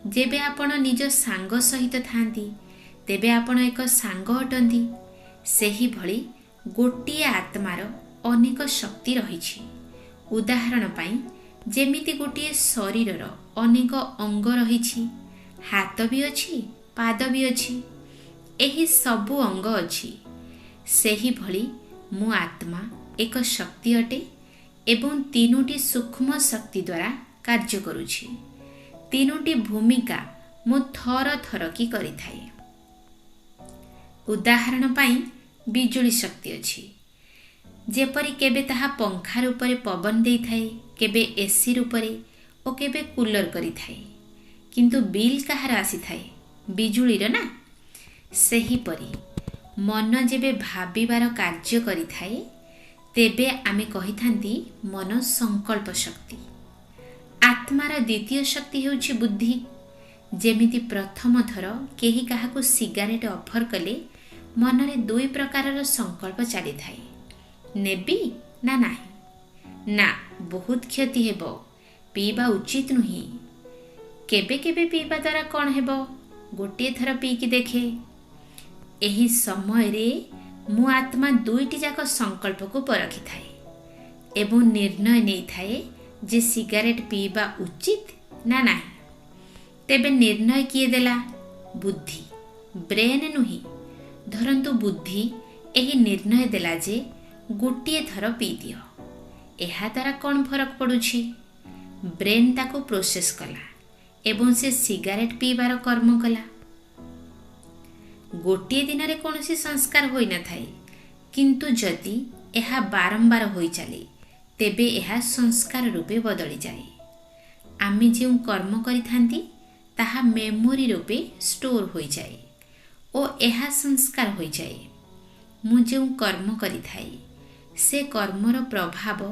जेबे आपण निज सांग सहित थांती तेबे आपण एक सांग अटंती। सेही भली गोटिए आत्मार अनेक शक्ति रहिछि। उदाहरण पाई जेमिति गोटिए शरीरर अनेक अंग रहिछि हाथ भी अछि पाद भी अछि एही सबु अंग अछि। सेही भली मु आत्मा एक शक्ति अटे एवं तीनोटी सूक्ष्म शक्ति द्वारा कार्य करुछि। तीनोटी भूमिका मु थर थर की करि थाए। उदाहरण पाई बिजुली शक्ति अछि जेपरि केबे ताहा पंखा रूपरे पवन देई थाए केबे एसी रूपरे ओ केबे कूलर करि थाए किंतु बिल कहार आसी थाए बिजुलीर ना। सेही परी मन जेबे भाबिबार कार्य करि थाए तेबे आमे कहि थांती मन संकल्प शक्ति। आत्मार द्वितीय शक्ति हेउछि बुद्धि। जेमिति प्रथम थर केही काहाकु सिगारेट ऑफर कले मनरे दुई प्रकारर संकल्प चली थाए नेबी ना नाही ना बहुत क्षति हेबो पीबा उचित नुही केबे केबे पीबा द्वारा कौन हेबो गोटे थर पीकी देखे। एही समय रे मु आत्मा दुईटी जाक संकल्प को परखि थाए एवं निर्णय नहीं थाए जे सिगारेट पीबा उचित ना नाही। तेबे निर्णय किए देला बुद्धि ब्रेन नुही। धरंतु बुद्धि एही निर्णय देला जे गोटे थर पी दियो। एहा द्वारा कौन फरक पड़ुछि ब्रेन ताको प्रोसेस कला एवं से सिगारेट पीबार कर्म कला। गोटे दिन रे कोनोसी संस्कार होई न थाए किंतु जदि एहा बारंबार होई चले तेबे एहा संस्कार रूपे बदली जाए। आमे जे कर्म करि थांती ताहा मेमोरी रूपे स्टोर होई जाए ओ एहा संस्कार होई जाए। मु जे कर्म करि थाए से कर्मर प्रभाव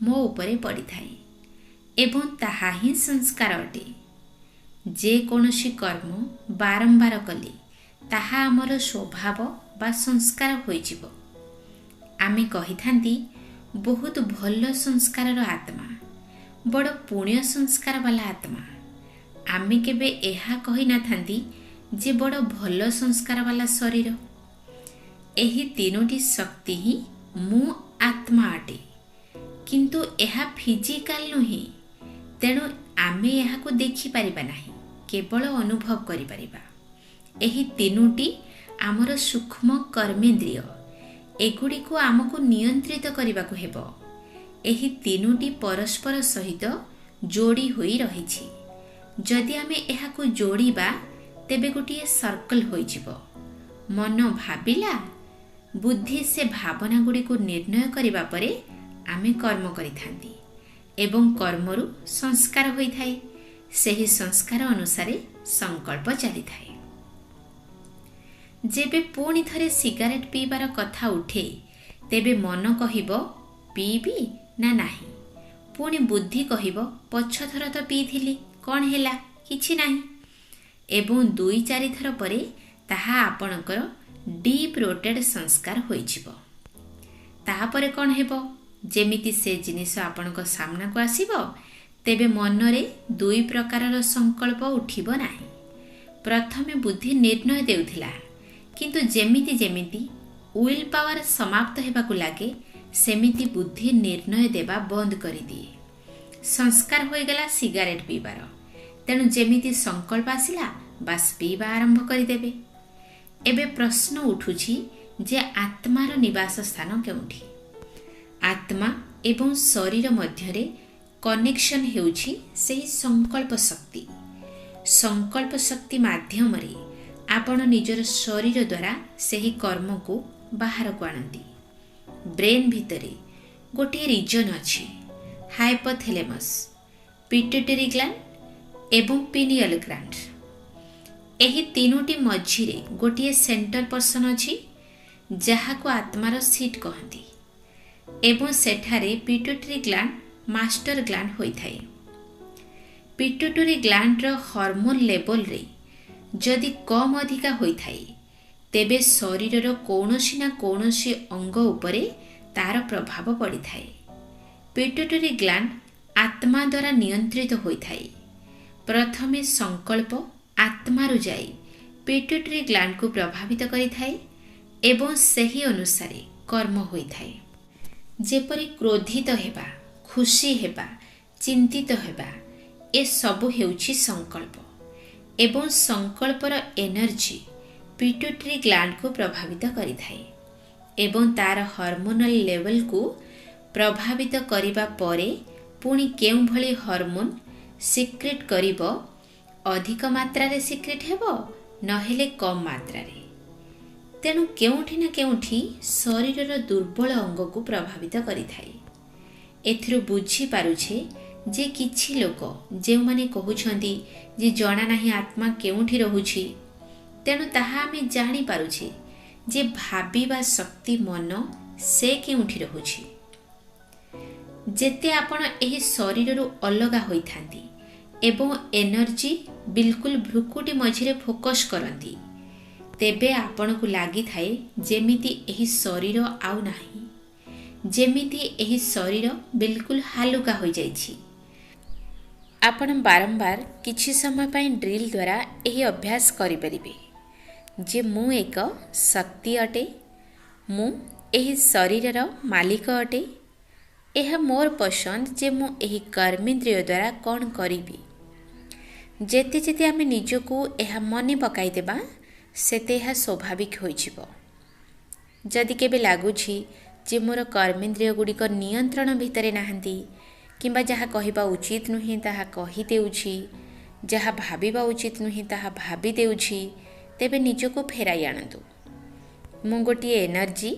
मो उपरे पड़ी थाए एवं ताहा ही संस्कार अटे। ଯେକୌଣସି କର୍ମ ବାରମ୍ବାର କଲେ ତାହା ଆମର ସ୍ୱଭାବ ବା ସଂସ୍କାର ହୋଇଯିବ। ଆମେ କହିଥାନ୍ତି ବହୁତ ଭଲ ସଂସ୍କାରର ଆତ୍ମା, ବଡ଼ ପୁଣ୍ୟ ସଂସ୍କାର ବାଲା ଆତ୍ମା। ଆମେ କେବେ ଏହା କହିନଥାନ୍ତି ଯେ ବଡ଼ ଭଲ ସଂସ୍କାର ବାଲା ଶରୀର। ଏହି ତିନୋଟି ଶକ୍ତି ହିଁ ମୁଁ ଆତ୍ମା ଅଟେ, କିନ୍ତୁ ଏହା ଫିଜିକାଲ ନୁହେଁ। ତେଣୁ ଆମେ ଏହାକୁ ଦେଖିପାରିବା ନାହିଁ, କେବଳ ଅନୁଭବ କରିପାରିବା। ଏହି ତିନୋଟି ଆମର ସୂକ୍ଷ୍ମ କର୍ମେନ୍ଦ୍ରିୟ, ଏଗୁଡ଼ିକୁ ଆମକୁ ନିୟନ୍ତ୍ରିତ କରିବାକୁ ହେବ। ଏହି ତିନୋଟି ପରସ୍ପର ସହିତ ଯୋଡ଼ି ହୋଇ ରହିଛି। ଯଦି ଆମେ ଏହାକୁ ଯୋଡ଼ିବା ତେବେ ଗୋଟିଏ ସର୍କଲ ହୋଇଯିବ। ମନ ଭାବିଲା, ବୁଦ୍ଧି ସେ ଭାବନା ଗୁଡ଼ିକୁ ନିର୍ଣ୍ଣୟ କରିବା ପରେ ଆମେ କର୍ମ କରିଥାନ୍ତି ଏବଂ କର୍ମରୁ ସଂସ୍କାର ହୋଇଥାଏ। ସେହି ସଂସ୍କାର ଅନୁସାରେ ସଂକଳ୍ପ ଚାଲିଥାଏ। ଯେବେ ପୁଣି ଥରେ ସିଗାରେଟ ପିଇବାର କଥା ଉଠେ ତେବେ ମନ କହିବ ପିଇବି ନା ନାହିଁ। ପୁଣି ବୁଦ୍ଧି କହିବ ପଛଥର ତ ପିଇଥିଲି, କ'ଣ ହେଲା, କିଛି ନାହିଁ। ଏବଂ 2-4 ଥର ପରେ ତାହା ଆପଣଙ୍କର ଡିପ୍ ରୋଟେଡ୍ ସଂସ୍କାର ହୋଇଯିବ। ତାପରେ କ'ଣ ହେବ? ଯେମିତି ସେ ଜିନିଷ ଆପଣଙ୍କ ସାମ୍ନାକୁ ଆସିବ ତେବେ ମନରେ 2 ପ୍ରକାରର ସଂକଳ୍ପ ଉଠିବ ନାହିଁ। ପ୍ରଥମେ ବୁଦ୍ଧି ନିର୍ଣ୍ଣୟ ଦେଉଥିଲା, କିନ୍ତୁ ଯେମିତି ଯେମିତି ୱିଲ୍ ପାୱାର ସମାପ୍ତ ହେବାକୁ ଲାଗେ ସେମିତି ବୁଦ୍ଧି ନିର୍ଣ୍ଣୟ ଦେବା ବନ୍ଦ କରିଦିଏ। ସଂସ୍କାର ହୋଇଗଲା ସିଗାରେଟ ପିଇବାର। ତେଣୁ ଯେମିତି ସଂକଳ୍ପ ଆସିଲା, ବାସ୍ ପିଇବା ଆରମ୍ଭ କରିଦେବେ। ଏବେ ପ୍ରଶ୍ନ ଉଠୁଛି ଯେ ଆତ୍ମାର ନିବାସ ସ୍ଥାନ କେଉଁଠି? ଆତ୍ମା ଏବଂ ଶରୀର ମଧ୍ୟରେ କନେକ୍ସନ ହେଉଛି ସେହି ସଂକଳ୍ପ ଶକ୍ତି। ସଂକଳ୍ପ ଶକ୍ତି ମାଧ୍ୟମରେ ଆପଣ ନିଜର ଶରୀର ଦ୍ୱାରା ସେହି କର୍ମକୁ ବାହାରକୁ ଆଣନ୍ତି। ବ୍ରେନ୍ ଭିତରେ ଗୋଟିଏ ରିଜନ୍ ଅଛି, ହାଇପୋଥେଲେମସ୍, ପିଟ୍ୟୁଟରି ଗ୍ଲାଣ୍ଡ ଏବଂ ପିନିୟଲ ଗ୍ଲାଣ୍ଡ। ଏହି ତିନୋଟି ମଝିରେ ଗୋଟିଏ ସେଣ୍ଟର ପର୍ସନ ଅଛି ଯାହାକୁ ଆତ୍ମାର ସିଟ୍ କହନ୍ତି ଏବଂ ସେଠାରେ ପିଟ୍ୟୁଟରି ଗ୍ଲାଣ୍ଡ ମାଷ୍ଟର ଗ୍ଲାଣ୍ଡ ହୋଇଥାଏ। ପିଟ୍ୟୁଟରି ଗ୍ଲାଣ୍ଡର ହର୍ମୋନ୍ ଲେଭଲରେ ଯଦି କମ୍ ଅଧିକା ହୋଇଥାଏ ତେବେ ଶରୀରର କୌଣସି ନା କୌଣସି ଅଙ୍ଗ ଉପରେ ତାର ପ୍ରଭାବ ପଡ଼ିଥାଏ। ପିଟ୍ୟୁଟରି ଗ୍ଲାଣ୍ଡ ଆତ୍ମା ଦ୍ୱାରା ନିୟନ୍ତ୍ରିତ ହୋଇଥାଏ। ପ୍ରଥମେ ସଂକଳ୍ପ ଆତ୍ମାରୁ ଯାଇ ପିଟ୍ୟୁଟରି ଗ୍ଲାଣ୍ଡକୁ ପ୍ରଭାବିତ କରିଥାଏ ଏବଂ ସେହି ଅନୁସାରେ କର୍ମ ହୋଇଥାଏ। ଯେପରି କ୍ରୋଧିତ ହେବା, ଖୁସି ହେବା, ଚିନ୍ତିତ ହେବା, ଏସବୁ ହେଉଛି ସଂକଳ୍ପ ଏବଂ ସଂକଳ୍ପର ଏନର୍ଜି ପିଟ୍ୟୁଟରି ଗ୍ଲାଣ୍ଡକୁ ପ୍ରଭାବିତ କରିଥାଏ ଏବଂ ତାର ହର୍ମୋନାଲ ଲେଭଲକୁ ପ୍ରଭାବିତ କରିବା ପରେ ପୁଣି କେଉଁଭଳି ହର୍ମୋନ୍ ସିକ୍ରେଟ୍ କରିବ, ଅଧିକ ମାତ୍ରାରେ ସିକ୍ରେଟ୍ ହେବ ନହେଲେ କମ୍ ମାତ୍ରାରେ। ତେଣୁ କେଉଁଠି ନା କେଉଁଠି ଶରୀରର ଦୁର୍ବଳ ଅଙ୍ଗକୁ ପ୍ରଭାବିତ କରିଥାଏ। ଏଥିରୁ ବୁଝିପାରୁଛେ ଯେ କିଛି ଲୋକ ଯେଉଁମାନେ କହୁଛନ୍ତି ଯେ ଜଣା ନାହିଁ ଆତ୍ମା କେଉଁଠି ରହୁଛି, ତେଣୁ ତାହା ଆମେ ଜାଣିପାରୁଛେ ଯେ ଭାବିବା ଶକ୍ତି ମନ ସେ କେଉଁଠି ରହୁଛି। ଯେତେ ଆପଣ ଏହି ଶରୀରରୁ ଅଲଗା ହୋଇଥାନ୍ତି ଏବଂ ଏନର୍ଜି ବିଲକୁଲ ଭ୍ରୁକୁଟି ମଝିରେ ଫୋକସ୍ କରନ୍ତି, ତେବେ ଆପଣଙ୍କୁ ଲାଗିଥାଏ ଯେମିତି ଏହି ଶରୀର ଆଉ ନାହିଁ, ଯେମିତି ଏହି ଶରୀର ବିଲକୁଲ ହାଲୁକା ହୋଇଯାଇଛି। ଆପଣ ବାରମ୍ବାର କିଛି ସମୟ ପାଇଁ ଡ୍ରିଲ୍ ଦ୍ୱାରା ଏହି ଅଭ୍ୟାସ କରିପାରିବେ ଯେ ମୁଁ ଏକ ଶକ୍ତି ଅଟେ, ମୁଁ ଏହି ଶରୀରର ମାଲିକ ଅଟେ। ଏହା ମୋର ପସନ୍ଦ ଯେ ମୁଁ ଏହି କର୍ମେନ୍ଦ୍ରିୟ ଦ୍ୱାରା କ'ଣ କରିବି। ଯେତେ ଯେତେ ଆମେ ନିଜକୁ ଏହା ମନେ ପକାଇଦେବା ସେତେ ଏହା ସ୍ୱାଭାବିକ ହୋଇଯିବ। ଯଦି କେବେ ଲାଗୁଛି ଯେ ମୋର କର୍ମେନ୍ଦ୍ରିୟ ଗୁଡ଼ିକ ନିୟନ୍ତ୍ରଣ ଭିତରେ ନାହାନ୍ତି କିମ୍ବା ଯାହା କହିବା ଉଚିତ ନୁହେଁ ତାହା କହିଦେଉଛି, ଯାହା ଭାବିବା ଉଚିତ ନୁହେଁ ତାହା ଭାବି ଦେଉଛି, ତେବେ ନିଜକୁ ଫେରାଇ ଆଣନ୍ତୁ। ମୁଁ ଗୋଟିଏ ଏନର୍ଜି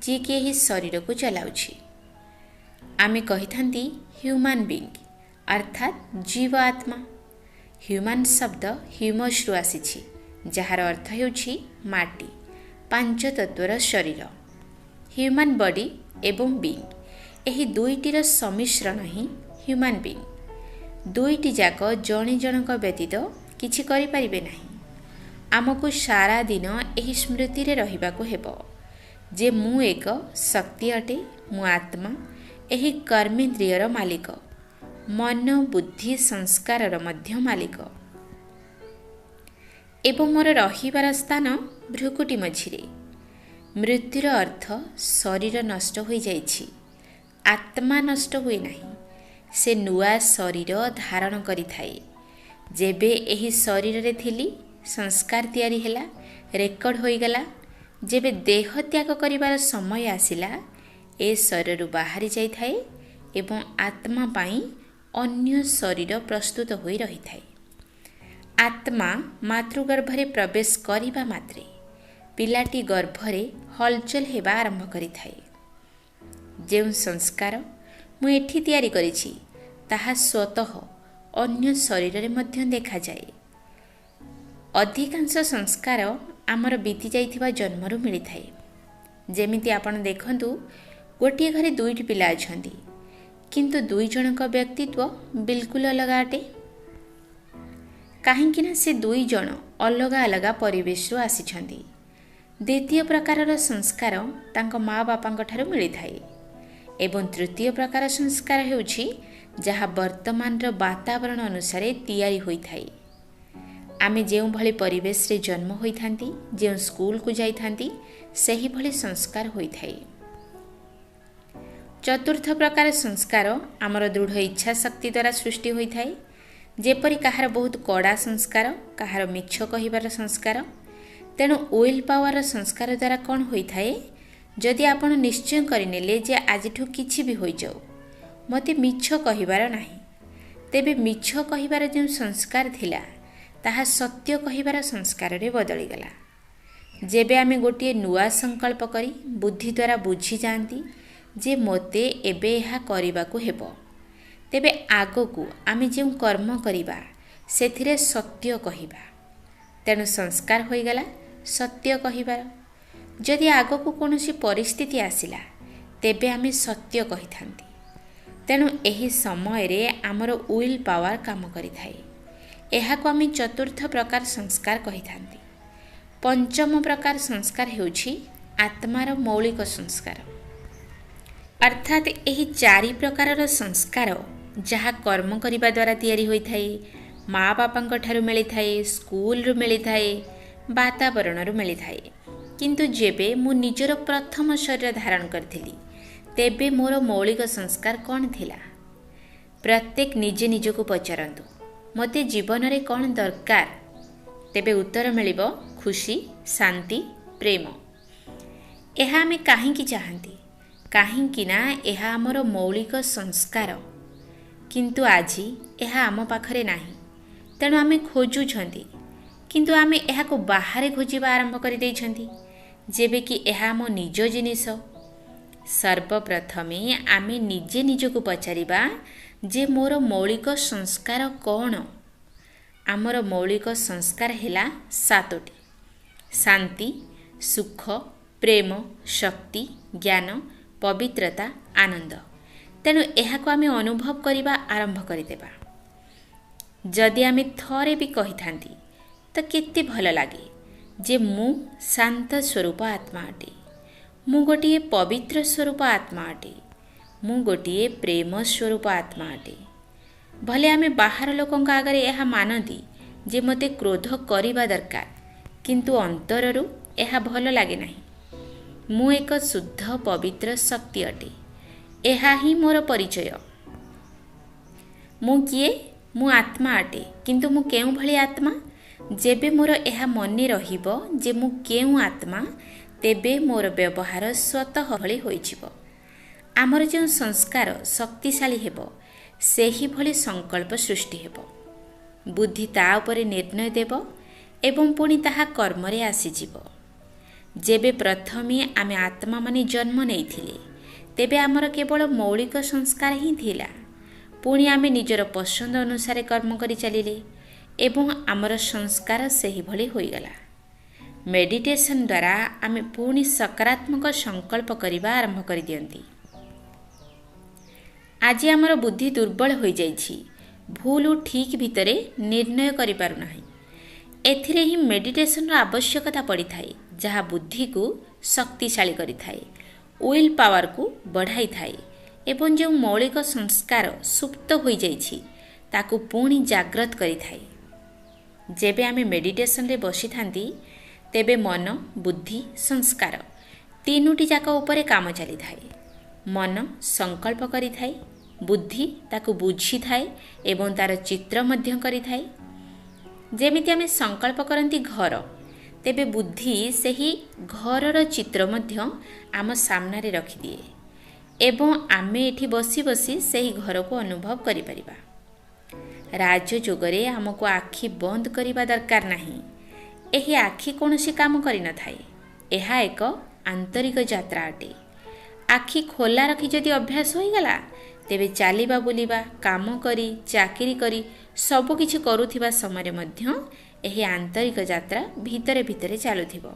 ଯିଏକି ଏହି ଶରୀରକୁ ଚଲାଉଛି। ଆମେ କହିଥାନ୍ତି ହ୍ୟୁମାନ୍ ବିଙ୍ଗ ଅର୍ଥାତ୍ ଜୀବ ଆତ୍ମା। ହ୍ୟୁମାନ୍ ଶବ୍ଦ ହ୍ୟୁମସରୁ ଆସିଛି, ଯାହାର ଅର୍ଥ ହେଉଛି ମାଟି, 5 ତତ୍ତ୍ୱର ଶରୀର। ହ୍ୟୁମାନ୍ ବଡି ଏବଂ ବିଙ୍ଗ, ଏହି ଦୁଇଟିର ସମ୍ମିଶ୍ରଣ ହିଁ ହ୍ୟୁମାନ୍ ବିଙ୍ଗ। ଦୁଇଟି ଯାକ ଜଣେ ଜଣଙ୍କ ବ୍ୟତୀତ କିଛି କରିପାରିବେ ନାହିଁ। ଆମକୁ ସାରା ଦିନ ଏହି ସ୍ମୃତିରେ ରହିବାକୁ ହେବ ଯେ ମୁଁ ଏକ ଶକ୍ତି ଅଟେ, ମୁଁ ଆତ୍ମା, ଏହି କର୍ମେନ୍ଦ୍ରିୟର ମାଲିକ, ମନ ବୁଦ୍ଧି ସଂସ୍କାରର ମଧ୍ୟ ମାଲିକ ଏବଂ ମୋର ରହିବାର ସ୍ଥାନ ଭ୍ରୁକୁଟି ମଝିରେ। ମୃତ୍ୟୁର ଅର୍ଥ ଶରୀର ନଷ୍ଟ ହୋଇଯାଇଛି, ଆତ୍ମା ନଷ୍ଟ ହୁଏ ନାହିଁ। ସେ ନୂଆ ଶରୀର ଧାରଣ କରିଥାଏ। ଯେବେ ଏହି ଶରୀରରେ ଥିଲି ସଂସ୍କାର ତିଆରି ହେଲା, ରେକର୍ଡ ହୋଇଗଲା। ଯେବେ ଦେହ ତ୍ୟାଗ କରିବାର ସମୟ ଆସିଲା ଏ ଶରୀରରୁ ବାହାରି ଯାଇଥାଏ ଏବଂ ଆତ୍ମା ପାଇଁ ଅନ୍ୟ ଶରୀର ପ୍ରସ୍ତୁତ ହୋଇ ରହିଥାଏ। ଆତ୍ମା ମାତୃଗର୍ଭରେ ପ୍ରବେଶ କରିବା ମାତ୍ରେ ପିଲାଟି ଗର୍ଭରେ ହଲଚଲ ହେବା ଆରମ୍ଭ କରିଥାଏ। ଯେଉଁ ସଂସ୍କାର ମୁଁ ଏଠି ତିଆରି କରିଛି ତାହା ସ୍ୱତଃ ଅନ୍ୟ ଶରୀରରେ ମଧ୍ୟ ଦେଖାଯାଏ। ଅଧିକାଂଶ ସଂସ୍କାର ଆମର ବିତି ଯାଇଥିବା ଜନ୍ମରୁ ମିଳିଥାଏ। ଯେମିତି ଆପଣ ଦେଖନ୍ତୁ, ଗୋଟିଏ ଘରେ ଦୁଇଟି ପିଲା ଅଛନ୍ତି, କିନ୍ତୁ ଦୁଇ ଜଣଙ୍କ ବ୍ୟକ୍ତିତ୍ୱ ବିଲକୁଲ ଅଲଗା ଅଟେ। କାହିଁକି ନା ସେ ଦୁଇ ଜଣ ଅଲଗା ଅଲଗା ପରିବେଶରୁ ଆସିଛନ୍ତି। ଦ୍ୱିତୀୟ ପ୍ରକାରର ସଂସ୍କାର ତାଙ୍କ ମା ବାପାଙ୍କ ଠାରୁ ମିଳିଥାଏ ଏବଂ ତୃତୀୟ ପ୍ରକାର ସଂସ୍କାର ହେଉଛି ଯାହା ବର୍ତ୍ତମାନର ବାତାବରଣ ଅନୁସାରେ ତିଆରି ହୋଇଥାଏ। ଆମେ ଯେଉଁଭଳି ପରିବେଶରେ ଜନ୍ମ ହୋଇଥାନ୍ତି, ଯେଉଁ ସ୍କୁଲକୁ ଯାଇଥାନ୍ତି, ସେହିଭଳି ସଂସ୍କାର ହୋଇଥାଏ। ଚତୁର୍ଥ ପ୍ରକାର ସଂସ୍କାର ଆମର ଦୃଢ଼ ଇଚ୍ଛା ଶକ୍ତି ଦ୍ୱାରା ସୃଷ୍ଟି ହୋଇଥାଏ। ଯେପରି କାହାର ବହୁତ କଡ଼ା ସଂସ୍କାର, କାହାର ମିଛ କହିବାର ସଂସ୍କାର। ତେଣୁ ୱିଲ୍ ପାୱାରର ସଂସ୍କାର ଦ୍ୱାରା କ'ଣ ହୋଇଥାଏ, ଯଦି ଆପଣ ନିଶ୍ଚୟ କରିନେଲେ ଯେ ଆଜିଠୁ କିଛି ବି ହୋଇଯାଉ, ମୋତେ ମିଛ କହିବାର ନାହିଁ, ତେବେ ମିଛ କହିବାର ଯେଉଁ ସଂସ୍କାର ଥିଲା ତାହା ସତ୍ୟ କହିବାର ସଂସ୍କାରରେ ବଦଳିଗଲା। ଯେବେ ଆମେ ଗୋଟିଏ ନୂଆ ସଂକଳ୍ପ କରି ବୁଦ୍ଧି ଦ୍ୱାରା ବୁଝିଯାଆନ୍ତି ଯେ ମୋତେ ଏବେ ଏହା କରିବାକୁ ହେବ, ତେବେ ଆଗକୁ ଆମେ ଯେଉଁ କର୍ମ କରିବା ସେଥିରେ ସତ୍ୟ କହିବା। ତେଣୁ ସଂସ୍କାର ହୋଇଗଲା ସତ୍ୟ କହିବାର। ଯଦି ଆଗକୁ କୌଣସି ପରିସ୍ଥିତି ଆସିଲା ତେବେ ଆମେ ସତ୍ୟ କହିଥାନ୍ତି। ତେଣୁ ଏହି ସମୟରେ ଆମର ୱିଲ୍ ପାୱାର କାମ କରିଥାଏ। ଏହାକୁ ଆମେ ଚତୁର୍ଥ ପ୍ରକାର ସଂସ୍କାର କହିଥାନ୍ତି। ପଞ୍ଚମ ପ୍ରକାର ସଂସ୍କାର ହେଉଛି ଆତ୍ମାର ମୌଳିକ ସଂସ୍କାର। ଅର୍ଥାତ୍ ଏହି ଚାରି ପ୍ରକାରର ସଂସ୍କାର ଯାହା କର୍ମ କରିବା ଦ୍ୱାରା ତିଆରି ହୋଇଥାଏ, ମା ବାପାଙ୍କ ଠାରୁ ମିଳିଥାଏ, ସ୍କୁଲରୁ ମିଳିଥାଏ, ବାତାବରଣରୁ ମିଳିଥାଏ। କିନ୍ତୁ ଯେବେ ମୁଁ ନିଜର ପ୍ରଥମ ଶରୀର ଧାରଣ କରିଥିଲି ତେବେ ମୋର ମୌଳିକ ସଂସ୍କାର କ'ଣ ଥିଲା? ପ୍ରତ୍ୟେକ ନିଜେ ନିଜକୁ ପଚାରନ୍ତୁ, ମୋତେ ଜୀବନରେ କ'ଣ ଦରକାର? ତେବେ ଉତ୍ତର ମିଳିବ ଖୁସି, ଶାନ୍ତି, ପ୍ରେମ। ଏହା ଆମେ କାହିଁକି ଚାହାନ୍ତି? କାହିଁକି ନା ଏହା ଆମର ମୌଳିକ ସଂସ୍କାର। କିନ୍ତୁ ଆଜି ଏହା ଆମ ପାଖରେ ନାହିଁ, ତେଣୁ ଆମେ ଖୋଜୁଛନ୍ତି। କିନ୍ତୁ ଆମେ ଏହାକୁ ବାହାରେ ଖୋଜିବା ଆରମ୍ଭ କରିଦେଇଛନ୍ତି, ଯେବେ କି ଏହା ଆମ ନିଜ ଜିନିଷ। ସର୍ବପ୍ରଥମେ ଆମେ ନିଜେ ନିଜକୁ ପଚାରିବା ଯେ ମୋର ମୌଳିକ ସଂସ୍କାର କ'ଣ? ଆମର ମୌଳିକ ସଂସ୍କାର ହେଲା 7ଟି: ଶାନ୍ତି, ସୁଖ, ପ୍ରେମ, ଶକ୍ତି, ଜ୍ଞାନ, ପବିତ୍ରତା, ଆନନ୍ଦ। ତେଣୁ ଏହାକୁ ଆମେ ଅନୁଭବ କରିବା ଆରମ୍ଭ କରିଦେବା। ଯଦି ଆମେ ଥରେ ବି କହିଥାନ୍ତି ତ କେତେ ଭଲ ଲାଗେ ଯେ ମୁଁ ଶାନ୍ତ ସ୍ୱରୂପ ଆତ୍ମା ଅଟେ, ମୁଁ ଗୋଟିଏ ପବିତ୍ର ସ୍ୱରୂପ ଆତ୍ମା ଅଟେ, ମୁଁ ଗୋଟିଏ ପ୍ରେମ ସ୍ୱରୂପ ଆତ୍ମା ଅଟେ। ଭଲେ ଆମେ ବାହାର ଲୋକଙ୍କ ଆଗରେ ଏହା ମାନନ୍ତି ଯେ ମୋତେ କ୍ରୋଧ କରିବା ଦରକାର, କିନ୍ତୁ ଅନ୍ତରରୁ ଏହା ଭଲ ଲାଗେ ନାହିଁ। ମୁଁ ଏକ ଶୁଦ୍ଧ ପବିତ୍ର ଶକ୍ତି ଅଟେ। ଏହା ହିଁ ମୋର ପରିଚୟ। ମୁଁ କିଏ? ମୁଁ ଆତ୍ମା ଅଟେ। କିନ୍ତୁ ମୁଁ କେଉଁଭଳି ଆତ୍ମା? ଯେବେ ମୋର ଏହା ମନେ ରହିବ ଯେ ମୁଁ କେଉଁ ଆତ୍ମା, ତେବେ ମୋର ବ୍ୟବହାର ସ୍ୱତଃ ଭଳି ହୋଇଯିବ। ଆମର ଯେଉଁ ସଂସ୍କାର ଶକ୍ତିଶାଳୀ ହେବ, ସେହିଭଳି ସଂକଳ୍ପ ସୃଷ୍ଟି ହେବ। ବୁଦ୍ଧି ତା ଉପରେ ନିର୍ଣ୍ଣୟ ଦେବ ଏବଂ ପୁଣି ତାହା କର୍ମରେ ଆସିଯିବ। ଯେବେ ପ୍ରଥମେ ଆମେ ଆତ୍ମାମାନେ ଜନ୍ମ ନେଇଥିଲେ, ତେବେ ଆମର କେବଳ ମୌଳିକ ସଂସ୍କାର ହିଁ ଥିଲା। ପୁଣି ଆମେ ନିଜର ପସନ୍ଦ ଅନୁସାରେ କର୍ମ କରି ଚାଲିଲେ ଏବଂ ଆମର ସଂସ୍କାର ସେହିଭଳି ହୋଇଗଲା। ମେଡିଟେସନ୍ ଦ୍ୱାରା ଆମେ ପୁଣି ସକାରାତ୍ମକ ସଂକଳ୍ପ କରିବା ଆରମ୍ଭ କରିଦିଅନ୍ତି। ଆଜି ଆମର ବୁଦ୍ଧି ଦୁର୍ବଳ ହୋଇଯାଇଛି, भूल और ठीक भितर निर्णय करि पारु नाही। एथिरे ही मेडिटेशन आवश्यकता पड़ी थाए, जहाँ बुद्धि को शक्तिशाली करि थाए, विल पावर को बढ़ाई थाए एवं जो मौलिक संस्कार सुप्त हो जाइछि ताकू पुणी जाग्रत करि थाए। जेबे आमे मेडिटेशन रे बसी थांती तेबे मन, बुद्धि, संस्कार तीनोटी जाक उपरे काम चली थाए। मन संकल्प करि थाए, बुद्धि ताकू बुझी थाए एवं तार चित्र मध्य करि थाए। जेमिति आमे संकल्प करंती घर, तेबे बुद्धि सेही घरर चित्र मध्य आम सामने रे रखि दिए एवं आमे एठी बसी बसी सेही घर को अनुभव करि परिबा। राजयोगरे आमको आखि बंद करिबा दरकार नाही। एही आखि कोनोसी काम करि न थाए। एहा एक आंतरिक यात्रा अटे। आखि खोला रखी जदि अभ्यास हो गला तेबे चालिबा बुलिबा काम करी चाकरी करी सब किछि करुथिबा समय मध्य एही आंतरिक यात्रा भितरे भितरे चालुथिबो।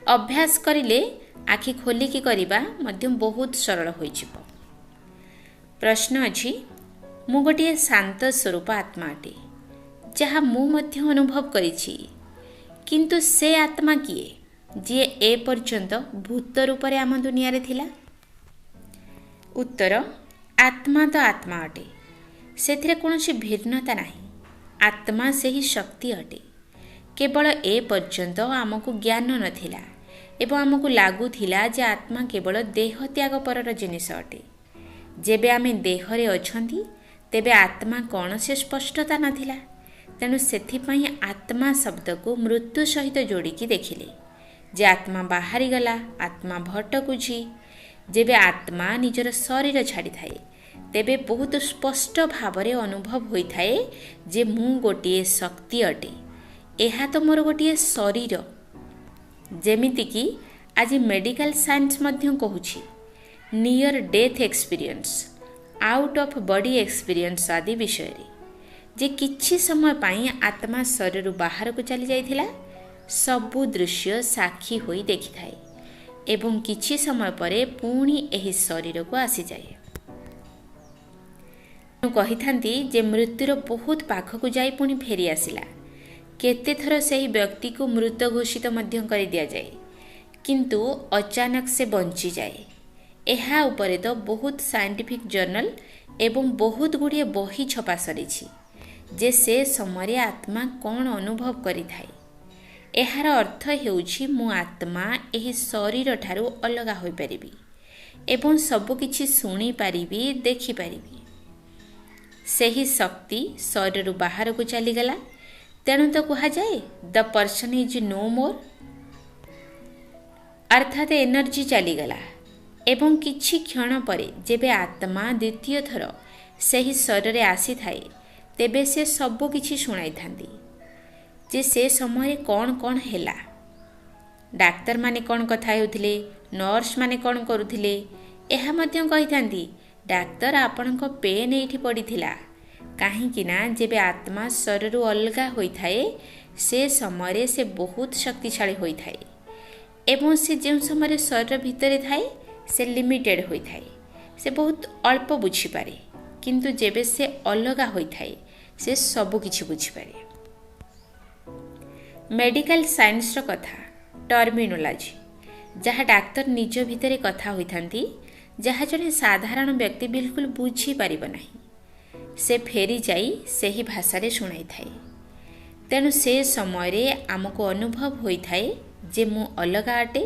अभ्यास करिले आखि खोलिकी करिबा मध्य बहुत सरल होइजिबो। प्रश्न अछि, मु गोटे शांत स्वरूप आत्मा अटे, जहाँ मु मध्य अनुभव करिछि, किंतु से आत्मा किए जे ए पर्यंत भूत रूप रे आम दुनिया रे थिला? उत्तर, आत्मा तो आत्मा अटे, सेथिरे कोनोसी भिन्नता नाही। आत्मा से ही शक्ति अटे। केवल ए पर्यंत आमको ज्ञान नथिला एवं आमको लागुथिला जे आत्मा केवल देह त्याग परर जिनिस अटे। जेबे आमे देह रे अछंती तेबे आत्मा कौन से स्पष्टता नथिला। तेणु सेथिपई आत्मा शब्द को मृत्यु सहित जोड़िकी देखिले जे आत्मा बाहरी गला, आत्मा भटकुची। जेबे आत्मा निजर शरीर छाड़ी थाए तेबे बहुत स्पष्ट भावरे अनुभव होई थाए जे मु गोटिए शक्ति अटे, एहा तो मोर गोटिए शरीर। जेमिति कि आज मेडिकल साइंस मध्य कहूछि near death experience, out of body experience आदि विषय रे जे किछि समय पाई आत्मा शरीर बाहर को चली जाइथिला, सबु दृश्य साक्षी होई देखि थाए एवं किछि समय परे पुणी एही शरीर को आसी जाए। कहि थांती जे मृत्युर बहुत पाखकु जाई पुणी फेरी आसिला। केते थर सेही व्यक्ति को मृत घोषित मध्य कर दिया जाए, किंतु अचानक से बंची जाए। एहा उपरे तो बहुत साइंटिफिक जर्नल एवं बहुत गुड़िए बही छपा सरीछि जे से समय आत्मा कौन अनुभव करि थाए। एहार अर्थ हेउछि मु आत्मा एही शरीर ठारू अलगा होई परिबी एवं सब किछि सुनी पारिबी, देखि पारिबी। सेही शक्ति शरीर बाहर को चली गला, तेणु तो कहा जाए द पर्सन इज नो मोर, अर्थात एनर्जी चली गला। एवं किछि क्षण परे जेबे आत्मा द्वितीय थर सेही शरीर रे आसी थाए तेबे से सब किछि सुनाई थांदी जे से समय कौन कौन हेला, डाक्तर माने कौन कथा हेउथिले, नर्स माने कौन करुथिले, एहा मध्य कहि थांदी डाक्तर आपणको पेन एठी पड़िथिला। काहेकि ना जेबे आत्मा शरीर अलगा होई थाए से समय से बहुत शक्तिशाली होई थाए एवं से जो समय शरीर भितरे थाए से लिमिटेड होई थाए, से बहुत अल्प बुझी पारे, किंतु जेबे से अलगा होई थाए से सब किछि बुझी पारे। मेडिकल साइंस रो कथा टर्मिनोलॉजी, जहाँ डाक्तर निज भितरे कथा होई थांती, जहाँ जने साधारण व्यक्ति बिल्कुल बुझी पारिब नाही, से फेरी जाई सेही भाषा रे सुनाई थाए। तेणु से समय रे आमको अनुभव होई थाए जे मु अलगा अटे,